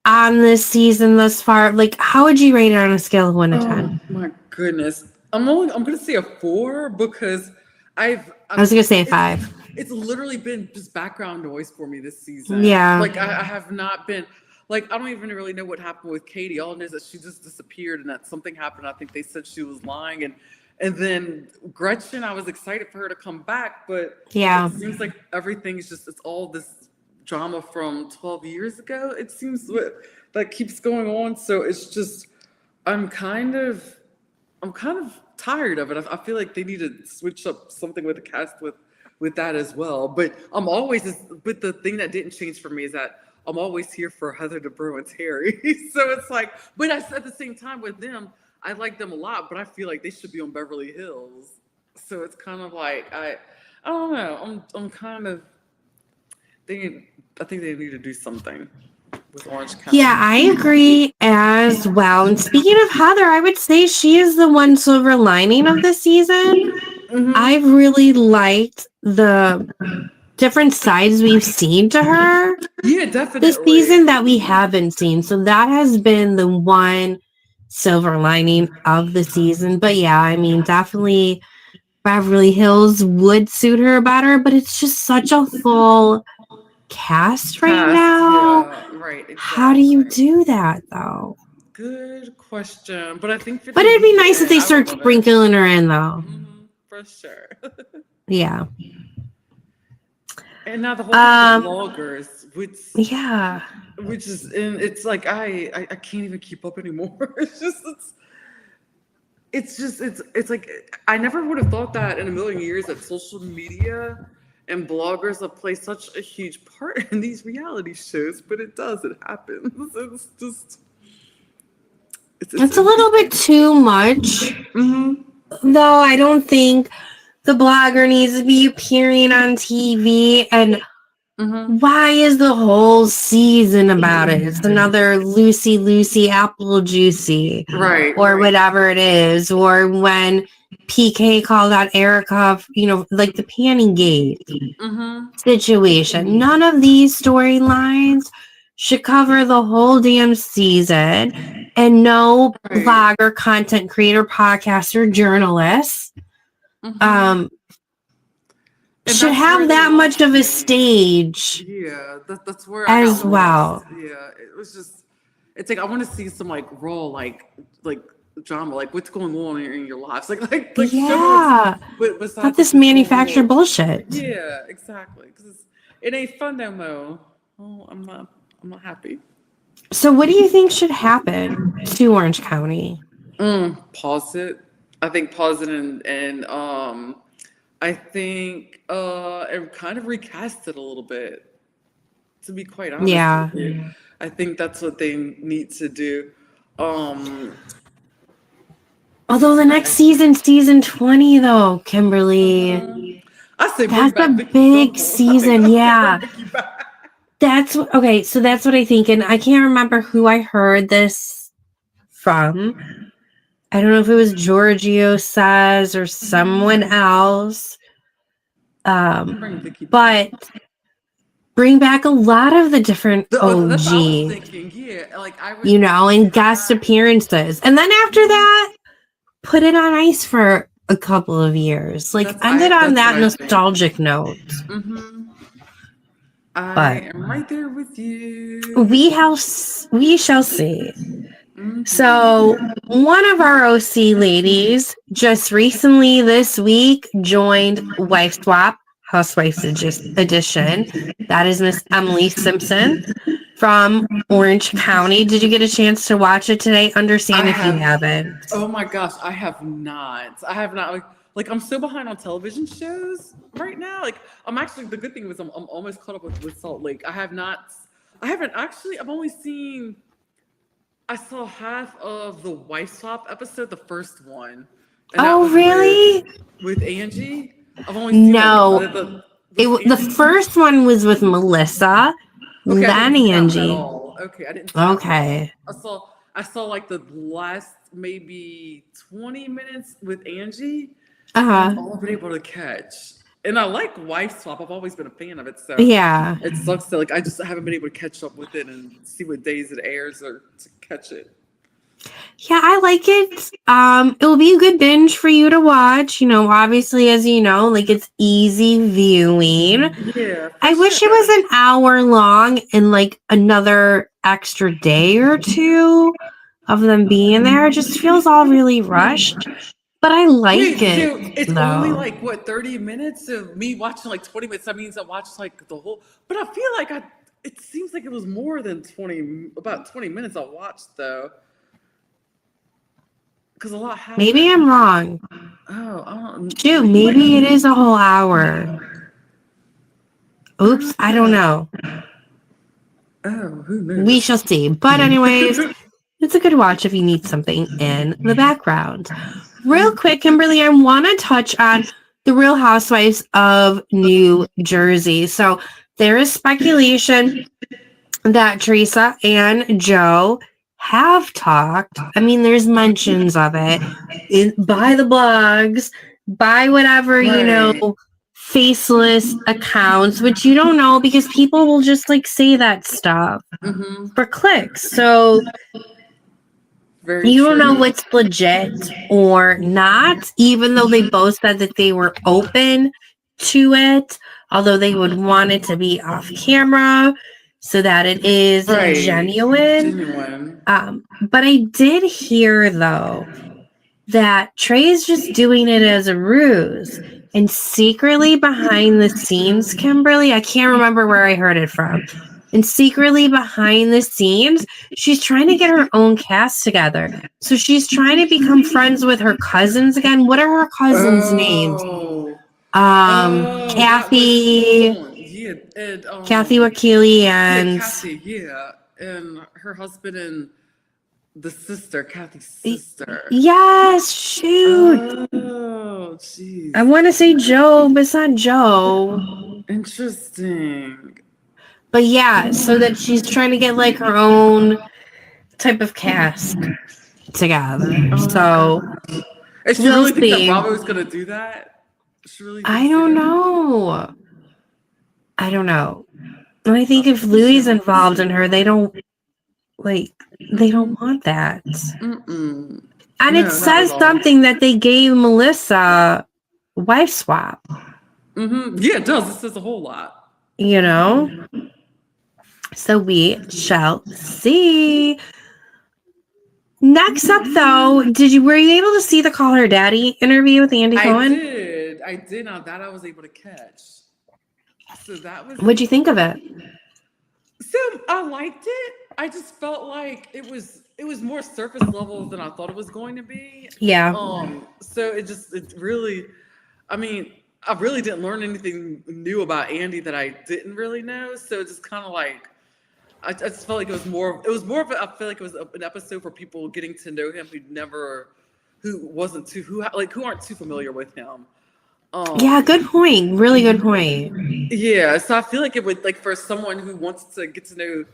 on this season thus far? Like, how would you rate it on a scale of 1 to 10? My goodness. I'm gonna say a 4 because I was gonna say a 5. It's literally been just background noise for me this season. Yeah. Like I have not been like, I don't even really know what happened with Katie. All I know is that she just disappeared and that something happened. I think they said she was lying. And then Gretchen, I was excited for her to come back, but it seems like everything's it's all this drama from 12 years ago. It seems that keeps going on. So it's just, I'm kind of tired of it. I feel like they need to switch up something with the cast with that as well. But but the thing that didn't change for me is that I'm always here for Heather Dubrow and Terry. So it's like, but at the same time with them, I like them a lot, but I feel like they should be on Beverly Hills. So it's kind of like, I don't know. I'm kind of thinking, I think they need to do something with Orange County. Yeah, I agree as well. And speaking of Heather, I would say she is the one silver lining of the season. I've really liked the different sides we've seen to her. Yeah, definitely. This season that we haven't seen. So that has been the one silver lining of the season. But yeah, I mean, definitely Beverly Hills would suit her better, but it's just such a full cast right now. Yeah, right. Exactly. How do you do that though? Good question. But I think but it'd be nice if they start sprinkling her in though. For sure. Yeah. And now the whole vloggers, which is, and it's like I can't even keep up anymore. It's it's like I never would have thought that in a million years that social media and bloggers will play such a huge part in these reality shows, but it does. It happens. It's just it's a little bit too much. Though I don't think the blogger needs to be appearing on TV. And why is the whole season about it? It's another Lucy Apple Juicy, right, or whatever it is. Or when PK called out Erica, like the Panning Gate situation. None of these storylines should cover the whole damn season, and no blogger, content creator, podcaster, journalist should have that much of a stage. Yeah, that's where as well. Yeah, it was just. It's like I want to see some like raw like drama, like what's going on in your lives, like yeah, not this manufactured bullshit. Yeah, exactly. Because it ain't fun no more. Oh, I'm not happy. So, what do you think should happen to Orange County? Pause it. I think pause it and I think and kind of recast it a little bit. To be quite honest, yeah. with you. I think that's what they need to do. Although the next season 20 though, Kimberly, I say that's a big season. Yeah, that's okay. So that's what I think, and I can't remember who I heard this from. I don't know if it was Giorgio Says or someone else. But bring back a lot of the different OG, that's what I was thinking. Yeah, like and guest appearances, and then after that, put it on ice for a couple of years. Like ended on that nostalgic note. I am right there with you. We shall see. So one of our OC ladies just recently this week joined Wife Swap Housewives Edition. That is Miss Emily Simpson from Orange County. Did you get a chance to watch it today? Understand if you haven't. Oh my gosh, I have not. Like I'm so behind on television shows right now. Like I'm actually, the good thing was I'm almost caught up with Salt Lake. I've only seen. I saw half of the Wife Swap episode, the first one. Oh, really? With Angie? I've only seen the first one was with Melissa, then Angie. Okay, I didn't. Okay. I saw like the last maybe 20 minutes with Angie. All I've been able to catch. And I like Wife Swap. I've always been a fan of it. So yeah, it sucks that I just haven't been able to catch up with it and see what days it airs or to catch it. Yeah, I like it. It will be a good binge for you to watch. Obviously, as you know, like it's easy viewing. Yeah. I wish it was an hour long and like another extra day or two of them being there. It just feels all really rushed. But I like it. So it's only like 30 minutes of me watching like 20 minutes. That means I watched like the whole. But I feel like it seems like it was more than about 20 minutes I watched though. Because a lot happened. Maybe I'm wrong. Shoot, maybe it is a whole hour. Oops, I don't know. Oh, who knows? We shall see. But anyways, it's a good watch if you need something in the background. Real quick, Kimberly, I want to touch on the Real Housewives of New Jersey. So there is speculation that Teresa and Joe have talked. I mean, there's mentions of it by the blogs, by whatever, faceless accounts, which you don't know because people will just like say that stuff for clicks. So you don't know what's legit or not, even though they both said that they were open to it, although they would want it to be off camera so that it is genuine. But I did hear, though, that Tre is just doing it as a ruse. And secretly behind the scenes, Kimberly, I can't remember where I heard it from, And secretly behind the scenes, she's trying to get her own cast together. So she's trying to become friends with her cousins again. What are her cousins' names? Kathy. Yeah, and Kathy Wakili and Kathy, and her husband and the sister, Kathy's sister. Yes, shoot. Oh, jeez. I want to say Joe, but it's not Joe. Interesting. But yeah, so that she's trying to get like her own type of cast together. So and she really think that Bravo's gonna do that? She really I don't know. But I think if Louis involved in her, they don't want that. Mm-mm. And it says something that they gave Melissa wife swap. Mm-hmm. Yeah, it does. It says a whole lot. You know? So we shall see. Next up, though, were you able to see the Call Her Daddy interview with Andy Cohen? I did. Now that I was able to catch. So that was. What'd you think of it? So I liked it. I just felt like it was more surface level than I thought it was going to be. Yeah. So it really, I mean, I really didn't learn anything new about Andy that I didn't really know. So it just kind of like, I just felt like it was more of I feel like it was an episode for people getting to know him who aren't too familiar with him. Yeah, good point. Really good point. Yeah, so I feel like it would, like, for someone who wants to get to know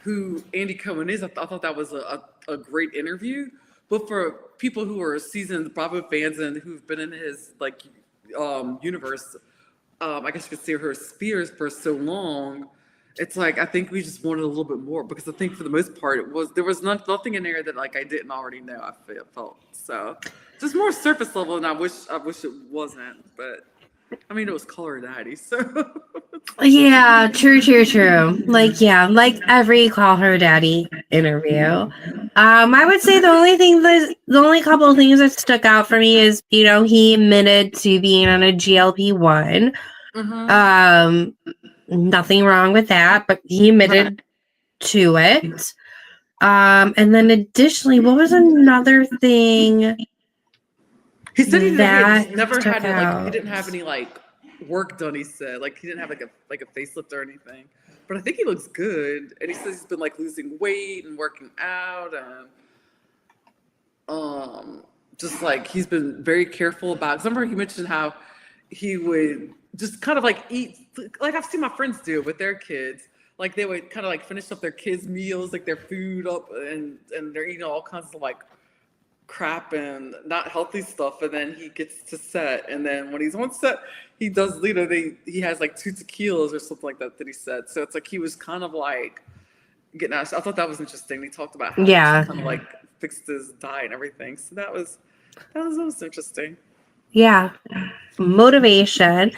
who Andy Cohen is, I thought that was a great interview. But for people who are seasoned Bravo fans and who've been in his universe, I guess you could say her spheres for so long, it's like I think we just wanted a little bit more, because I think for the most part there was nothing in there that like I didn't already know. I felt so just more surface level, and I wish it wasn't, but I mean it was Call Her Daddy, so yeah, true. Like every Call Her Daddy interview. I would say the only couple of things that stuck out for me is, he admitted to being on a GLP-1. Mm-hmm. Nothing wrong with that, but he admitted to it. And then additionally, what was another thing? He said he never had he didn't have any work done. He said he didn't have a facelift or anything. But I think he looks good, and he says he's been losing weight and working out, and just he's been very careful about. Cause I remember he mentioned how he would just kind of eat I've seen my friends do it with their kids. They would kind of finish up their kids' meals, their food up, and they're eating all kinds of crap and not healthy stuff, and then he gets to set, and then when he's on set, he does he has 2 tequilas or something like that he said. So it's he was kind of getting out. I thought that was interesting. He talked about how he kind of fixed his diet and everything. So that was interesting. Yeah. Motivation.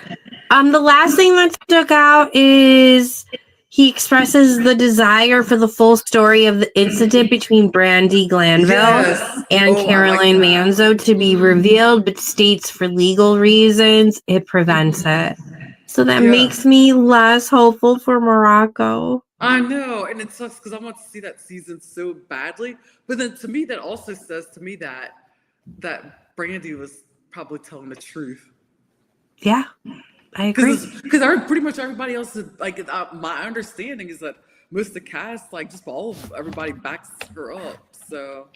The last thing that stuck out is he expresses the desire for the full story of the incident between Brandy Glanville and Caroline Manzo to be revealed, but states for legal reasons it prevents it. So that makes me less hopeful for Morocco. I know, and it sucks because I want to see that season so badly. But then to me, that also says to me that Brandy was probably telling the truth. Yeah, I agree. Because pretty much everybody else is my understanding is that most of the cast, just everybody backs her up. So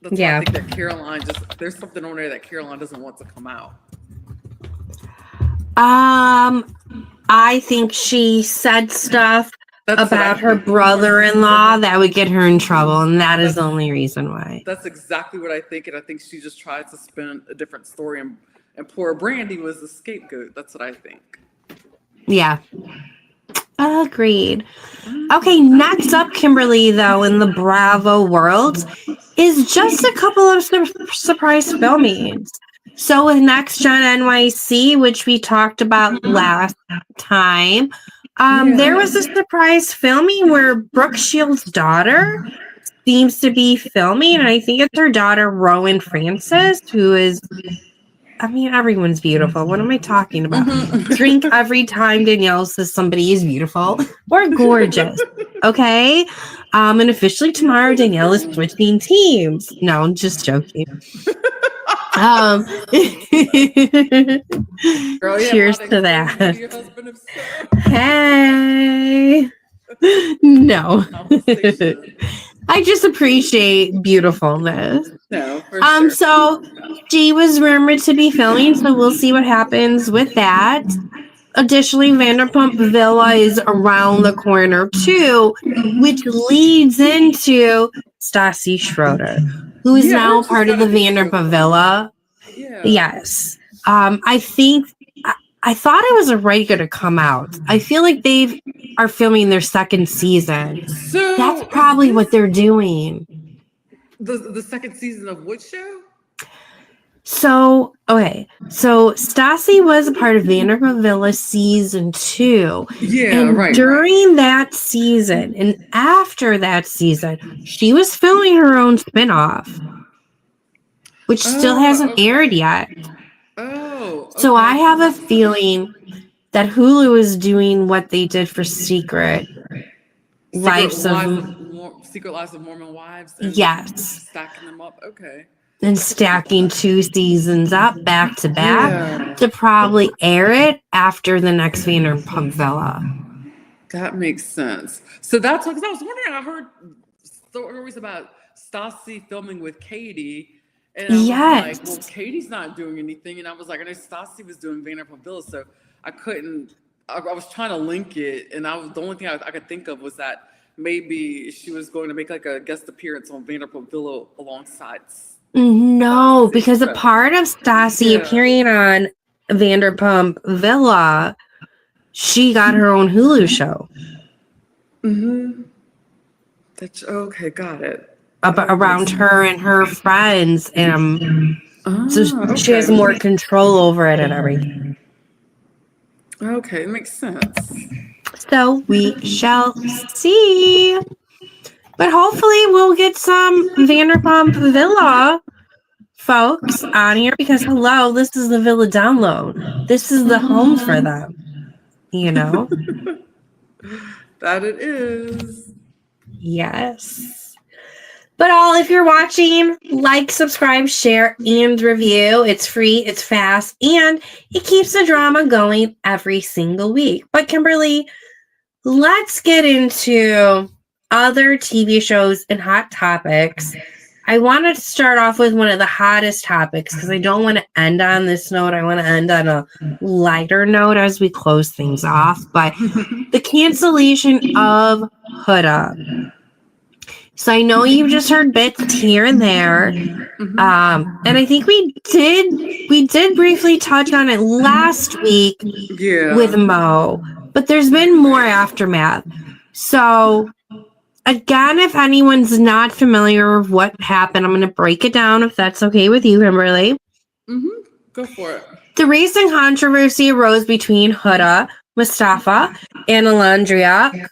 that's why I think that Caroline there's something on there that Caroline doesn't want to come out. I think she said stuff about her brother-in-law that would get her in trouble, and that's the only reason why. That's exactly what I think, and I think she just tried to spin a different story, and poor Brandy was the scapegoat. That's what I think. Yeah. Agreed. Okay, next up, Kimberly, though, in the Bravo world, is just a couple of surprise filmings. So with Next Gen NYC, which we talked about last time, there was a surprise filming where Brooke Shields' daughter seems to be filming, and I think it's her daughter, Rowan Francis, who is I mean, everyone's beautiful. What am I talking about? Drink every time Danielle says somebody is beautiful or gorgeous. Okay? And officially tomorrow, Danielle is switching teams. No, I'm just joking. Girl, yeah, Cheers how to that. explain your husband if so? Hey. No. Conversation. I just appreciate beautifulness. No, for sure. So she was rumored to be filming, so we'll see what happens with that. Additionally, Vanderpump Villa is around the corner too, which leads into Stassi Schroeder, who is now part of the Vanderpump Villa. Yeah. Yes. I think I thought it was already going to come out. I feel like they are filming their second season. So That's probably what they're doing. The second season of which show? So, okay. So Stassi was a part of Vanderpump Villa season 2. Yeah, and right. During that season and after that season, she was filming her own spinoff, which still hasn't aired yet. Oh. Okay. So I have a feeling that Hulu is doing what they did for Secret Lives of Mormon Wives. And yes, stacking them up. Okay. and stacking 2 seasons up back to back to probably air it after the next Vanderpump Villa. That makes sense. So that's because I was wondering. I heard stories about Stassi filming with Katie. And I was like, well, Katie's not doing anything. And I was like, I know Stassi was doing Vanderpump Villa, so I couldn't, I was trying to link it. And the only thing I could think of was that maybe she was going to make like a guest appearance on Vanderpump Villa alongside. No, because a part of Stassi appearing on Vanderpump Villa, she got her own Hulu show. Mm-hmm. Okay, got it. Around her and her friends, and so she has more control over it and everything. Okay, it makes sense. So we shall see, but hopefully we'll get some Vanderpump Villa folks on here because hello, this is the Villa download. This is the home for them, you know. That it is. Yes. But if you're watching, like, subscribe, share, and review. It's free, it's fast, and it keeps the drama going every single week. But Kimberly, let's get into other TV shows and hot topics. I wanted to start off with one of the hottest topics because I don't want to end on this note. I want to end on a lighter note as we close things off. But the cancellation of Huda. So I know you've just heard bits here and there. And I think we did briefly touch on it last week with Mo, but there's been more aftermath. So again, if anyone's not familiar with what happened, I'm going to break it down if that's okay with you, Kimberly. Go for it. The recent controversy arose between Huda, Mustafa, and Olandria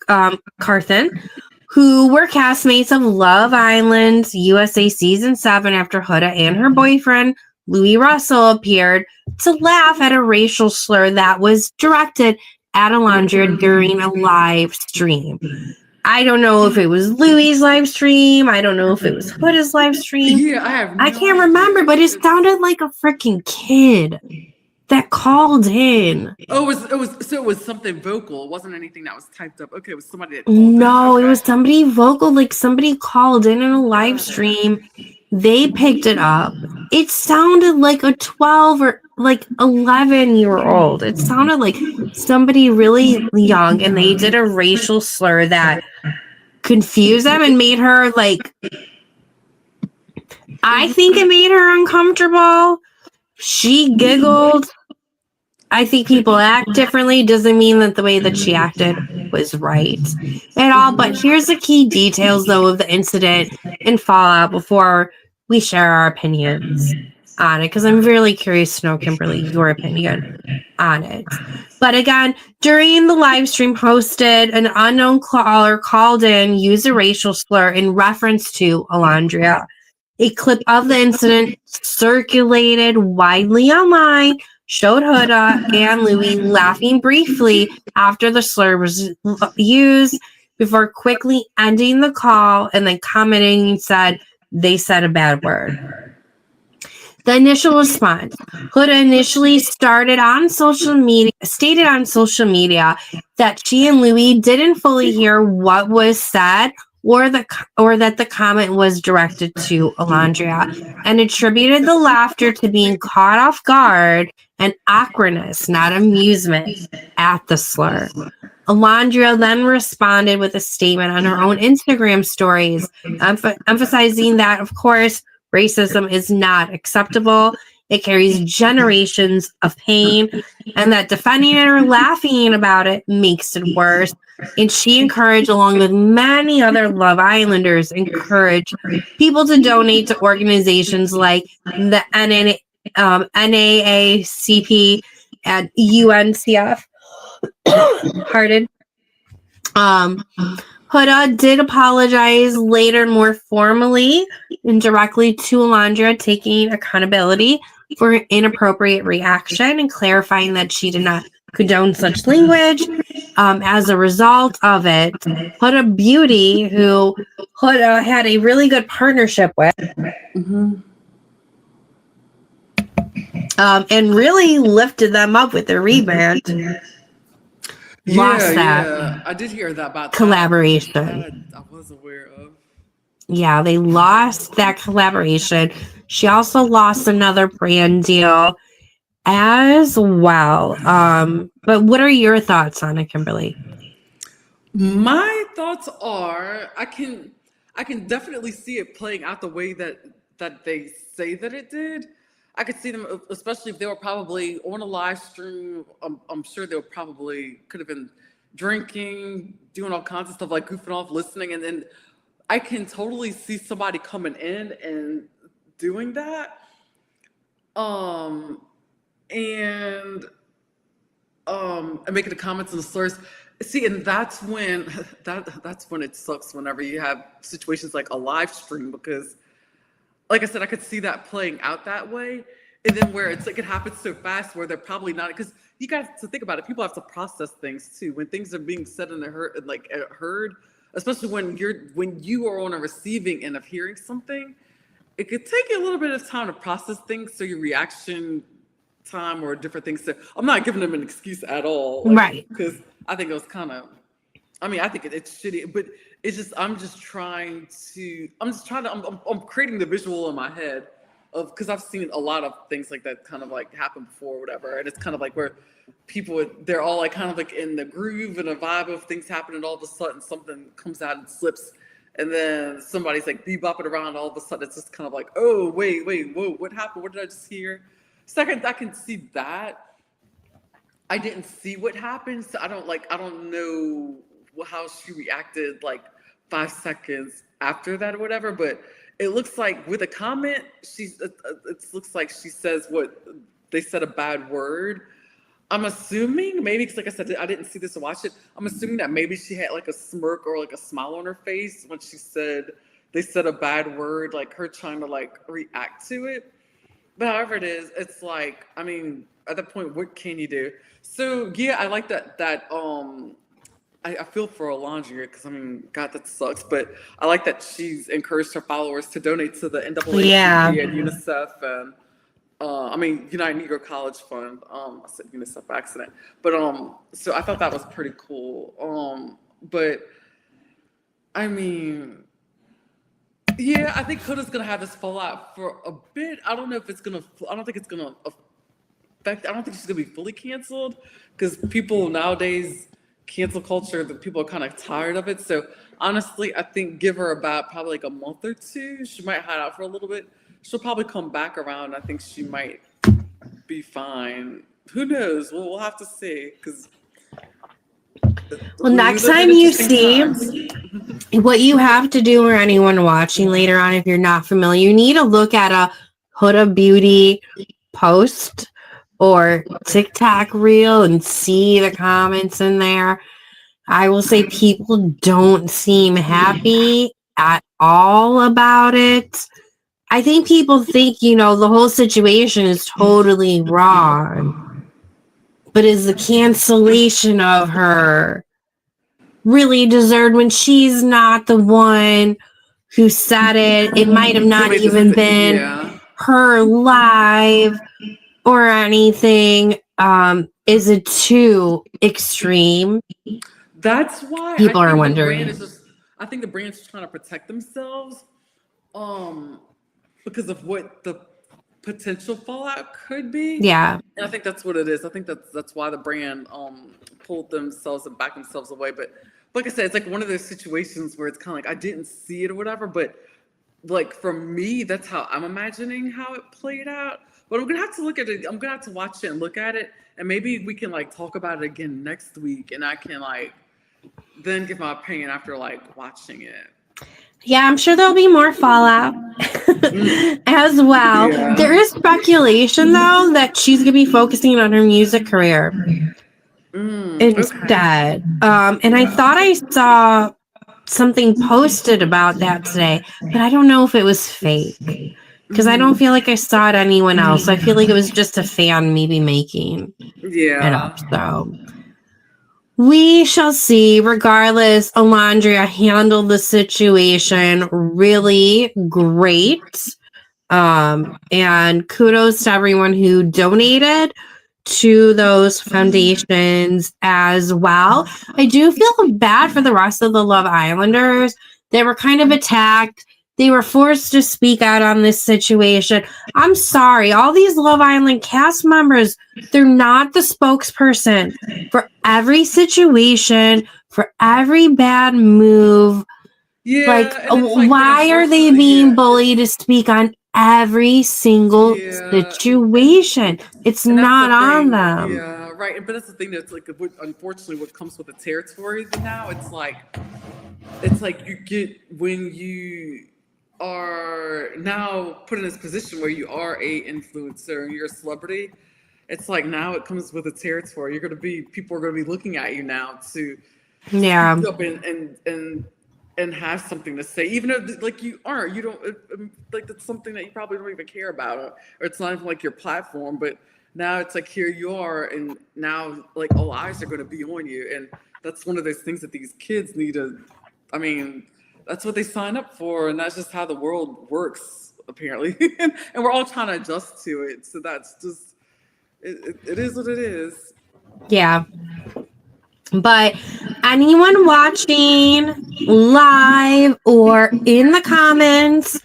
Carthan, who were castmates of Love Island USA Season 7 after Huda and her boyfriend, Louis Russell, appeared to laugh at a racial slur that was directed at Olandria during a live stream. I don't know if it was Louis' live stream. I don't know if it was Huda's live stream. Yeah, I can't remember, but it sounded like a freaking kid that called in. Oh, it was something vocal. It wasn't anything that was typed up. Okay, it was somebody that called in. It was somebody vocal, like somebody called in a live stream. They picked it up. It sounded like a 12 or like 11-year-old. It sounded like somebody really young, and they did a racial slur that confused them and made her like, I think it made her uncomfortable. She giggled. I think people act differently. Doesn't mean that the way that she acted was right at all. But here's the key details, though, of the incident and fallout before we share our opinions on it, because I'm really curious to know, Kimberly, your opinion on it. But again, during the live stream hosted, an unknown caller called in, used a racial slur in reference to Olandria. A clip of the incident circulated widely online, showed Huda and Louis laughing briefly after the slur was used before quickly ending the call and then commenting and said, they said a bad word. The initial response. Huda initially stated on social media that she and Louis didn't fully hear what was said or that the comment was directed to Olandria, and attributed the laughter to being caught off guard and awkwardness, not amusement, at the slur. Olandria then responded with a statement on her own Instagram stories, emphasizing that, of course, racism is not acceptable. It carries generations of pain, and that defending it or laughing about it makes it worse. And she encouraged, along with many other Love Islanders, encouraged people to donate to organizations like the NAACP and UNCF. Pardon. Huda did apologize later more formally and directly to Olandria, taking accountability for her inappropriate reaction and clarifying that she did not condone such language. As a result of it, Huda Beauty, who Huda had a really good partnership with, and really lifted them up with the rebrand. Lost that. Yeah, I did hear that about collaboration. I was aware of. Yeah, they lost that collaboration. She also lost another brand deal as well. But what are your thoughts on it, Kimberly? My thoughts are I can definitely see it playing out the way that they say that it did. I could see them, especially if they were probably on a live stream. I'm sure they could have been drinking, doing all kinds of stuff, like goofing off, listening, and then I can totally see somebody coming in and doing that, and making the comments and the slurs. See, and that's when it sucks whenever you have situations like a live stream, because like I said, I could see that playing out that way. And then where it's like it happens so fast where they're probably not, because you guys to think about it, people have to process things too. When things are being said and heard, especially when you are on a receiving end of hearing something, it could take you a little bit of time to process things. So your reaction time or different things. So I'm not giving them an excuse at all. Right. Because I think it was kind of, I think it's shitty, but it's just, I'm creating the visual in my head of, because I've seen a lot of things like that kind of like happen before or whatever. And it's kind of like where they're all like kind of like in the groove and a vibe of things happening, and all of a sudden something comes out and slips. And then somebody's like bebopping around, all of a sudden it's just kind of like, oh, wait, whoa, what happened? What did I just hear? Second, I can see that. I didn't see what happened, so I don't know how she reacted like 5 seconds after that or whatever, but it looks like with a comment, it looks like she says what they said, a bad word. I'm assuming, maybe, because like I said, I didn't see this or watch it. I'm assuming that maybe she had like a smirk or like a smile on her face when she said they said a bad word, like her trying to like react to it. But however it is, it's like, at that point, what can you do? So yeah, I like that I feel for Olandria, because God, that sucks. But I like that she's encouraged her followers to donate to the NAACP and UNICEF and United Negro College Fund. I said UNICEF by accident, but so I thought that was pretty cool. But yeah, I think Huda's gonna have this fallout for a bit. I don't know if it's gonna. I don't think it's gonna affect. I don't think she's gonna be fully canceled, because people nowadays, cancel culture, that people are kind of tired of it. So honestly, I think give her about probably like a month or two. She might hide out for a little bit. She'll probably come back around. I think she might be fine. Who knows? We'll have to see. Because next time you see what you have to do, or anyone watching later on, if you're not familiar, you need to look at a Huda Beauty post or TikTok reel and see the comments in there. I will say people don't seem happy at all about it. I think people think, the whole situation is totally wrong. But is the cancellation of her really deserved when she's not the one who said it? It might have not even been her live or anything. Is it too extreme? That's why people are wondering. I think the brand's trying to protect themselves, because of what the potential fallout could be. Yeah, and I think that's what it is. I think that's why the brand pulled themselves and backed themselves away. But like I said, it's like one of those situations where it's kind of like I didn't see it or whatever. But like for me, that's how I'm imagining how it played out. But I'm gonna have to look at it. I'm gonna have to watch it and look at it, and maybe we can like talk about it again next week, and I can like then give my opinion after like watching it. Yeah, I'm sure there'll be more fallout as well. Yeah. There is speculation, though, that she's going to be focusing on her music career instead. And I thought I saw something posted about that today, but I don't know if it was fake because I don't feel like I saw it anyone else. I feel like it was just a fan maybe making it up. So we shall see. Regardless, Olandria handled the situation really great. And kudos to everyone who donated to those foundations as well. I do feel bad for the rest of the Love Islanders. They were kind of attacked. They were forced to speak out on this situation. I'm sorry. All these Love Island cast members, they're not the spokesperson for every situation, for every bad move. Yeah. Why are they being bullied to speak on every single situation? It's not on them. Yeah, right. But that's the thing that's like, unfortunately, what comes with the territory now, it's like you get when you are now put in this position where you are a influencer and you're a celebrity. It's like now it comes with the territory. People are gonna be looking at you now to speak up and have something to say, even if like you don't like that's something that you probably don't even care about, or it's not even like your platform. But now it's like here you are, and now like all eyes are going to be on you, and that's one of those things that these kids need to. I mean, that's what they sign up for, and that's just how the world works apparently, and we're all trying to adjust to it. So that's just it is what it is. Yeah. But anyone watching live or in the comments,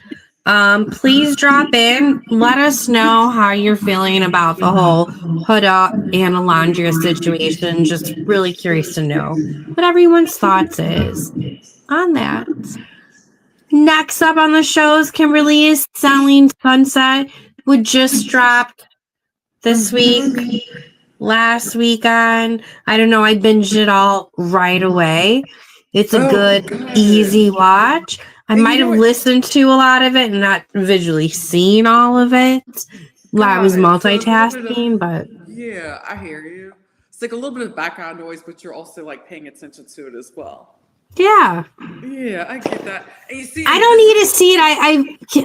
please drop in. Let us know how you're feeling about the whole Huda and Olandria situation. Just really curious to know what everyone's thoughts is on that. Next up on the show is Kimberly's Selling Sunset, which just dropped this week. Last weekend, I don't know, I binged it all right away. It's a good, easy watch. I might have listened to a lot of it and not visually seen all of it. I was multitasking, but yeah, I hear you. It's like a little bit of background noise, but you're also like paying attention to it as well. Yeah, I get that. And you see, I don't need to see it.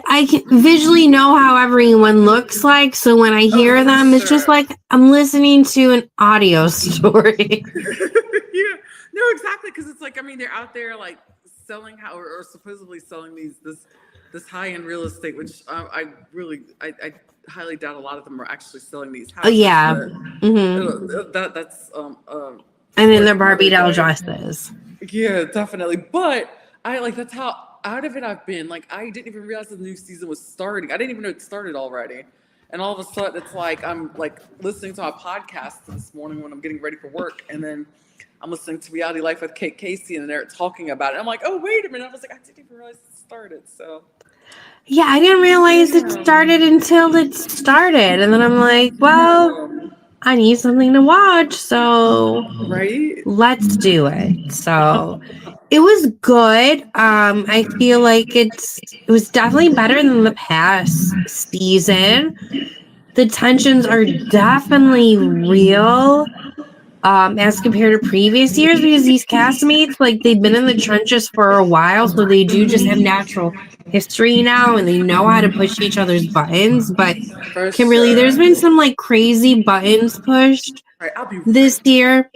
I can visually know how everyone looks like, so when I hear them, it's just like I'm listening to an audio story. Yeah, no, exactly, because it's like, I mean, they're out there like selling or supposedly selling this high-end real estate, which I highly doubt a lot of them are actually selling these houses. Oh yeah, that's and in their Barbie doll dresses. Yeah, definitely. But that's how out of it I've been. Like, I didn't even realize the new season was starting. I didn't even know it started already. And all of a sudden, it's like I'm like listening to my podcast this morning when I'm getting ready for work, and then I'm listening to Reality Life with Kate Casey, and they're talking about it. I'm like, oh, wait a minute. I was like, I didn't even realize it started. So yeah, I didn't realize it started until it started, and then I'm like, well, I need something to watch, so let's do it. So it was good. I feel like it was definitely better than the past season. The tensions are definitely real, as compared to previous years, because these castmates, like, they've been in the trenches for a while, so they do just have natural history now and they know how to push each other's buttons. But For Kimberly, sure. there's been some like crazy buttons pushed All right, I'll be this year.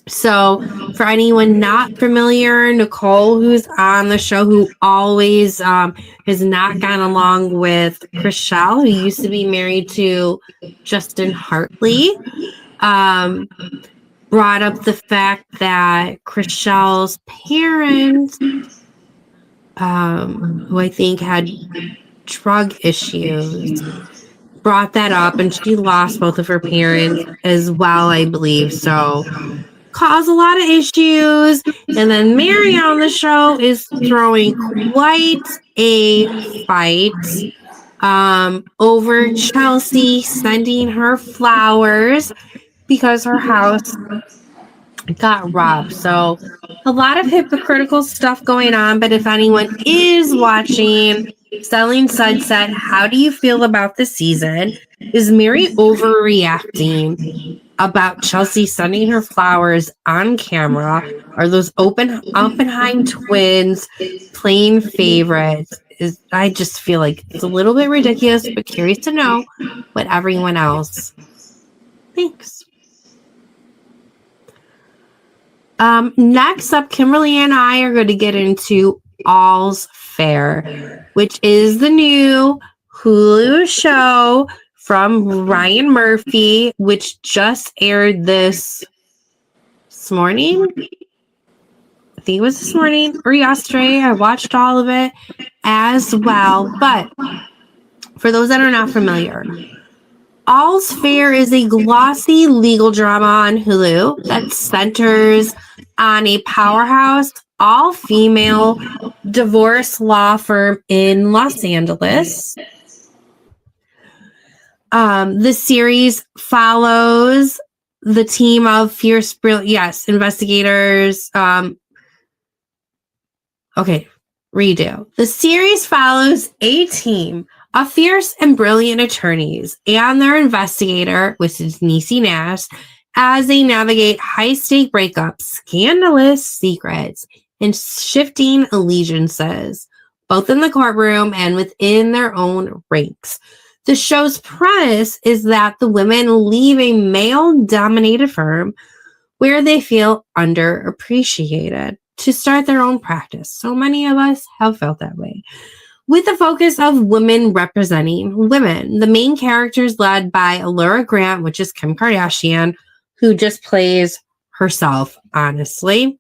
So for anyone not familiar, Nicole, who's on the show, who always has not gone along with Chriselle, who used to be married to Justin Hartley, brought up the fact that Chriselle's parents, who I think had drug issues, brought that up, and she lost both of her parents as well, I believe. So caused a lot of issues. And then Mary on the show is throwing quite a fight over Chelsea sending her flowers because her house got robbed. So a lot of hypocritical stuff going on. But if anyone is watching Selling Sunset, how do you feel about the season? Is Mary overreacting about Chelsea sending her flowers on camera? Are those Oppenheim twins playing favorites? I just feel like it's a little bit ridiculous, but curious to know what everyone else thinks. Next up, Kimberly and I are going to get into All's Fair, which is the new Hulu show from Ryan Murphy, which just aired this morning. I think it was this morning or yesterday. I watched all of it as well. But for those that are not familiar, All's Fair is a glossy legal drama on Hulu that centers on a powerhouse, all-female divorce law firm in Los Angeles. The series follows the team of fierce, investigators. The series follows a team of fierce and brilliant attorneys and their investigator, which is Niecy Nash, as they navigate high-stake breakups, scandalous secrets, and shifting allegiances, both in the courtroom and within their own ranks. The show's premise is that the women leave a male-dominated firm where they feel underappreciated to start their own practice. So many of us have felt that way. With the focus of women representing women. The main character is led by Allura Grant, which is Kim Kardashian, who just plays herself, honestly.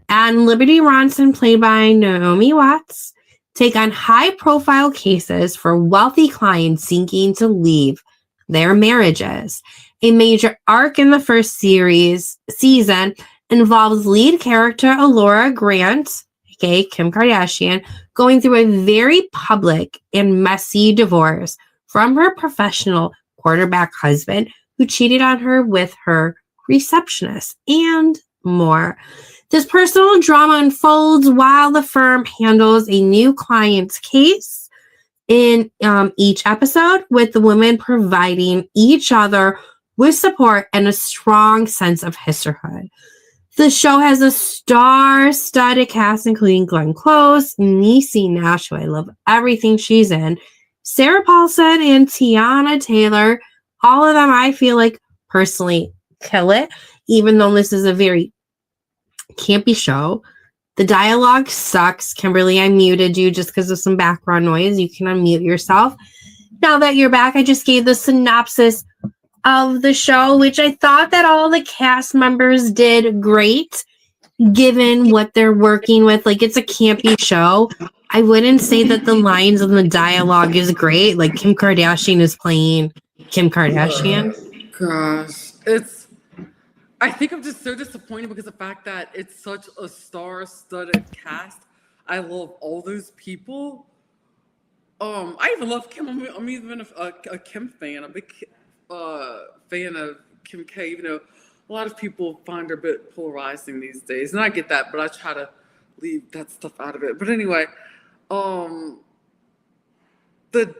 And Liberty Ronson, played by Naomi Watts, take on high-profile cases for wealthy clients seeking to leave their marriages. A major arc in the first season involves lead character Allura Grant, aka Kim Kardashian, going through a very public and messy divorce from her professional quarterback husband who cheated on her with her receptionist, and more. This personal drama unfolds while the firm handles a new client's case in each episode, with the women providing each other with support and a strong sense of sisterhood. The show has a star-studded cast, including Glenn Close, Niecy Nash, who I love everything she's in, Sarah Paulson, and Tiana Taylor. All of them, I feel like, personally kill it, even though this is a very campy show. The dialogue sucks. Kimberly, I muted you just because of some background noise. You can unmute yourself. Now that you're back, I just gave the synopsis of the show, which I thought that all the cast members did great, given what they're working with. Like, it's a campy show. I wouldn't say that the lines and the dialogue is great. Like, Kim Kardashian is playing Kim Kardashian. Gosh, I think I'm just so disappointed because of the fact that it's such a star-studded cast. I love all those people. I even love Kim. I'm even a Kim fan. I'm a big fan of Kim K, even though a lot of people find her a bit polarizing these days. And I get that, but I try to leave that stuff out of it. But anyway, the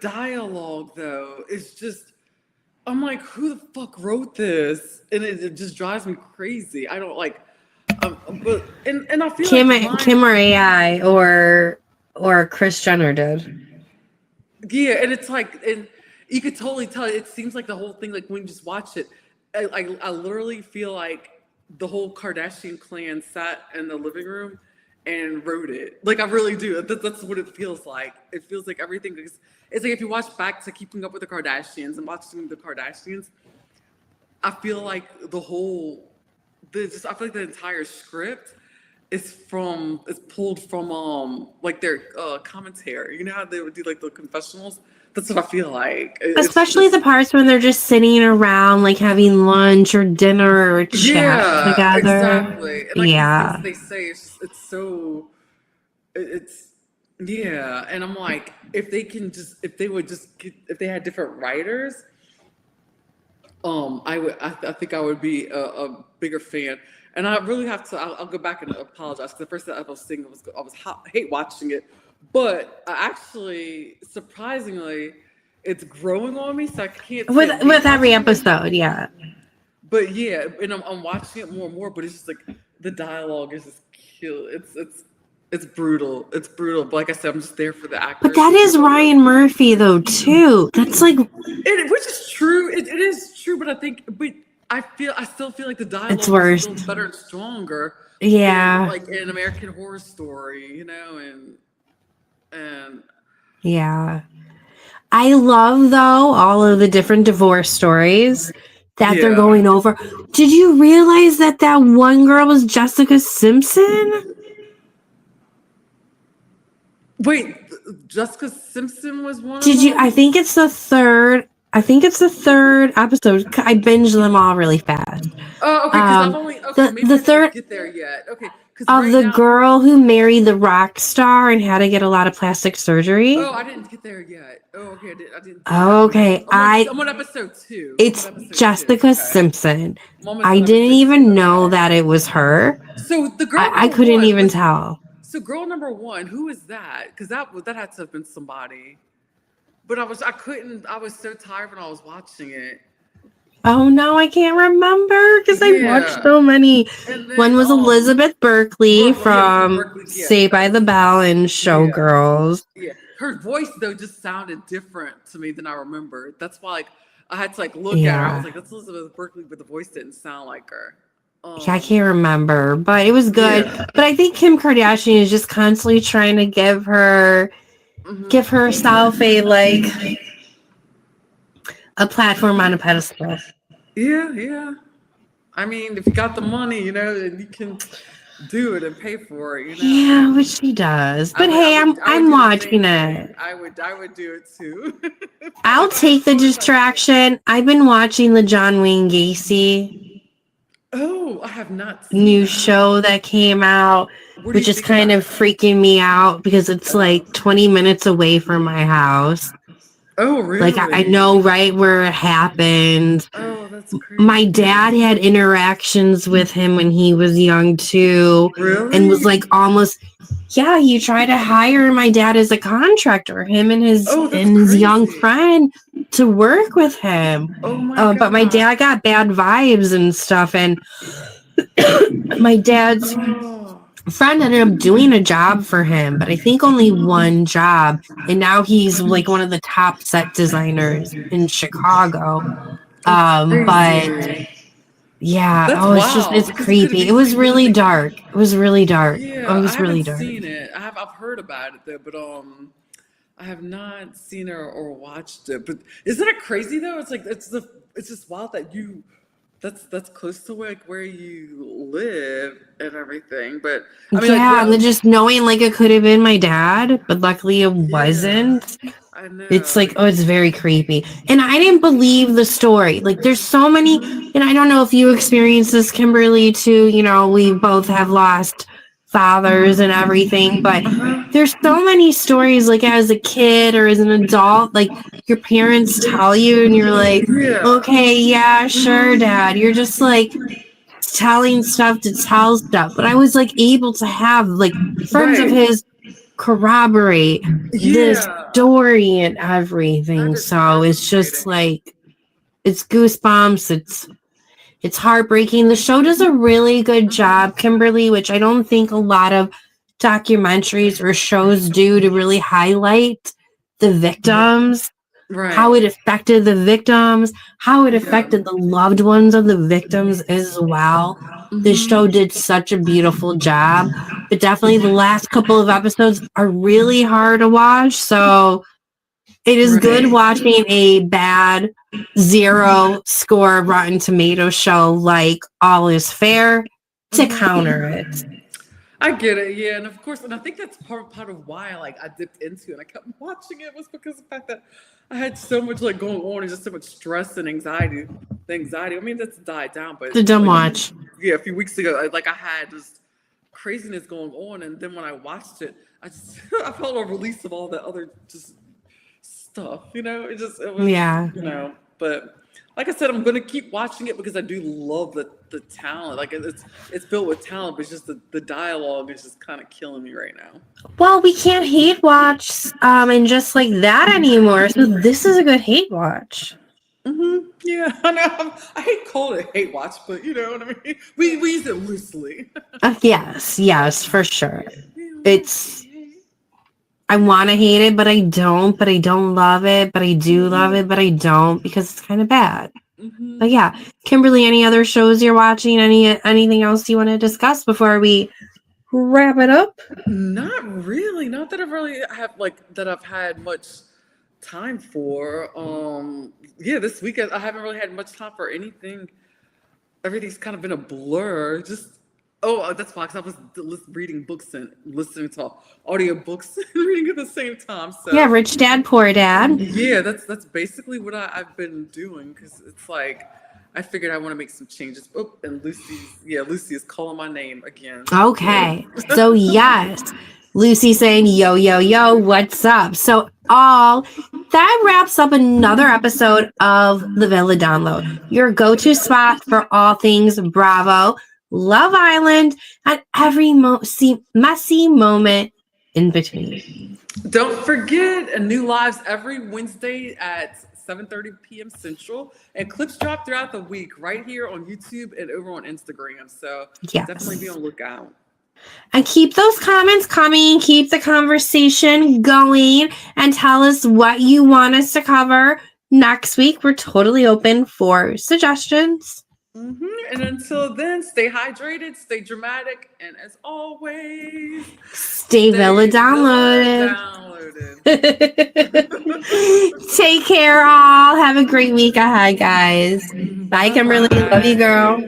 dialogue, though, is just, I'm like, who the fuck wrote this? And it just drives me crazy. I don't like, but I feel Kim like or AI or or Kris Jenner did. Yeah, and it's like, and you could totally tell. It seems like the whole thing, like when you just watch it, I literally feel like the whole Kardashian clan sat in the living room and wrote it. Like I really do. That's what it feels like. It feels like everything is. It's like if you watch back to Keeping Up with the Kardashians and watching the Kardashians, I feel like the whole, I feel like the entire script is pulled from like their commentary. You know how they would do like the confessionals? That's what I feel like. Especially the parts when they're just sitting around, like having lunch or dinner or chat together. Exactly. And, like, yeah. the things they say, it's yeah. And I'm like, if they had different writers, I think I would be a bigger fan. And I really have to. I'll go back and apologize because the first time I was seeing it hate watching it, but I actually surprisingly, it's growing on me, so I can't. With every episode, yeah. But yeah, and I'm watching it more and more. But it's just like the dialogue is just kill. It's brutal. It's brutal. But like I said, I'm just there for the actors. But that is Ryan Murphy though too. That's like, which is true. It is true. But I still feel like the dialogue it's worse. is still better and stronger. Yeah. Than, like in American Horror Story, and yeah. I love though all of the different divorce stories that they're going over. Did you realize that one girl was Jessica Simpson? Wait, Jessica Simpson was one. Did you? I think it's the third. Episode. I binged them all really fast. Oh, okay. Because I've only the third get there yet. Okay. Of the girl who married the rock star and had to get a lot of plastic surgery. Oh, I didn't get there yet. Oh, okay. I didn't. Okay, I'm on episode 2. It's Jessica Simpson. I didn't even know that it was her. So the girl. I couldn't even tell. So girl number 1, who is that? Because that had to have been somebody. But I was so tired when I was watching it. Oh no, I can't remember because I watched so many. Then, one was Elizabeth Berkley from Saved by the Bell and Showgirls. Yeah, her voice though just sounded different to me than I remembered. That's why I had to look at her. I was like, that's Elizabeth Berkley, but the voice didn't sound like her. I can't remember, but it was good. Yeah. But I think Kim Kardashian is just constantly trying to give herself a platform on a pedestal. Yeah. I mean, if you got the money, then you can do it and pay for it. Yeah, which she does. But I'm watching it. I would do it too. I'll take the distraction. I've been watching the John Wayne Gacy. Oh, I have not seen new show that came out, which is kind of freaking me out because it's 20 minutes away from my house. Oh, really? I know right where it happened. Oh, that's crazy. My dad had interactions with him when he was young too. Really? And was almost, he tried to hire my dad as a contractor, him and his young friend to work with him. Oh my God. But my dad got bad vibes and stuff, and my dad's friend ended up doing a job for him, but I think only one job, and now he's one of the top set designers in Chicago. But yeah, it's creepy. It was really dark. Yeah, it was really dark. Seen it. I've heard about it though, but I have not seen it or watched it. But isn't it crazy though? It's just wild that that's close to where you live and everything. But I mean, and then just knowing it could have been my dad, but luckily it wasn't. I know. It's it's very creepy. And I didn't believe the story. There's so many, and I don't know if you experienced this, Kimberly, too. We both have lost fathers and everything, but there's so many stories as a kid or as an adult, your parents tell you and you're okay, yeah, sure, Dad. You're just telling stuff to tell stuff. But I was able to have friends of his corroborate this story and everything. So it's just it's goosebumps. It's heartbreaking. The show does a really good job, Kimberly, which I don't think a lot of documentaries or shows do to really highlight the victims, how it affected the victims, how it affected the loved ones of the victims as well. This show did such a beautiful job, but definitely the last couple of episodes are really hard to watch. So it is good watching a bad 0 score Rotten Tomatoes show like All Is Fair to counter it. I get it, yeah, and of course, and I think that's part of why I dipped into it and I kept watching it was because of the fact that I had so much going on and just so much stress and anxiety. The anxiety, I mean, that's died down, but The dumb watch. Yeah, a few weeks ago, I had just craziness going on, and then when I watched it, I felt a release of all the other just stuff, it was, but like I said, I'm gonna keep watching it because I do love the talent. It's filled with talent, but it's just the dialogue is just kind of killing me right now. Well, we can't hate watch and just like that anymore. So this is a good hate watch. Yeah, I know. I hate calling it hate watch, but you know what I mean. We use it loosely. Yes, for sure. I want to hate it, but I don't. But I don't love it, but I do love it, but I don't because it's kind of bad. But yeah, Kimberly, any other shows you're watching? Anything else you want to discuss before we wrap it up? Not really. Not that I've had much time for. This weekend I haven't really had much time for anything. Everything's kind of been a blur. That's why, because I was reading books and listening to audiobooks and reading at the same time. So yeah, Rich Dad, Poor Dad. Yeah, that's basically what I've been doing, because it's I figured I want to make some changes. Oh, and Lucy is calling my name again. Okay, so yes, Lucy saying, yo, what's up? So that wraps up another episode of the Villa Download, your go-to spot for all things Bravo, Love Island, and every messy moment in between. Don't forget, new lives every Wednesday at 7:30 p.m. Central, and clips drop throughout the week right here on YouTube and over on Instagram. So definitely be on the lookout. And keep those comments coming, keep the conversation going, and tell us what you want us to cover next week. We're totally open for suggestions. And until then, stay hydrated, stay dramatic, and as always, stay Villa downloaded. Take care, all. Have a great week ahead, guys. Bye, Kimberly. Love you, girl.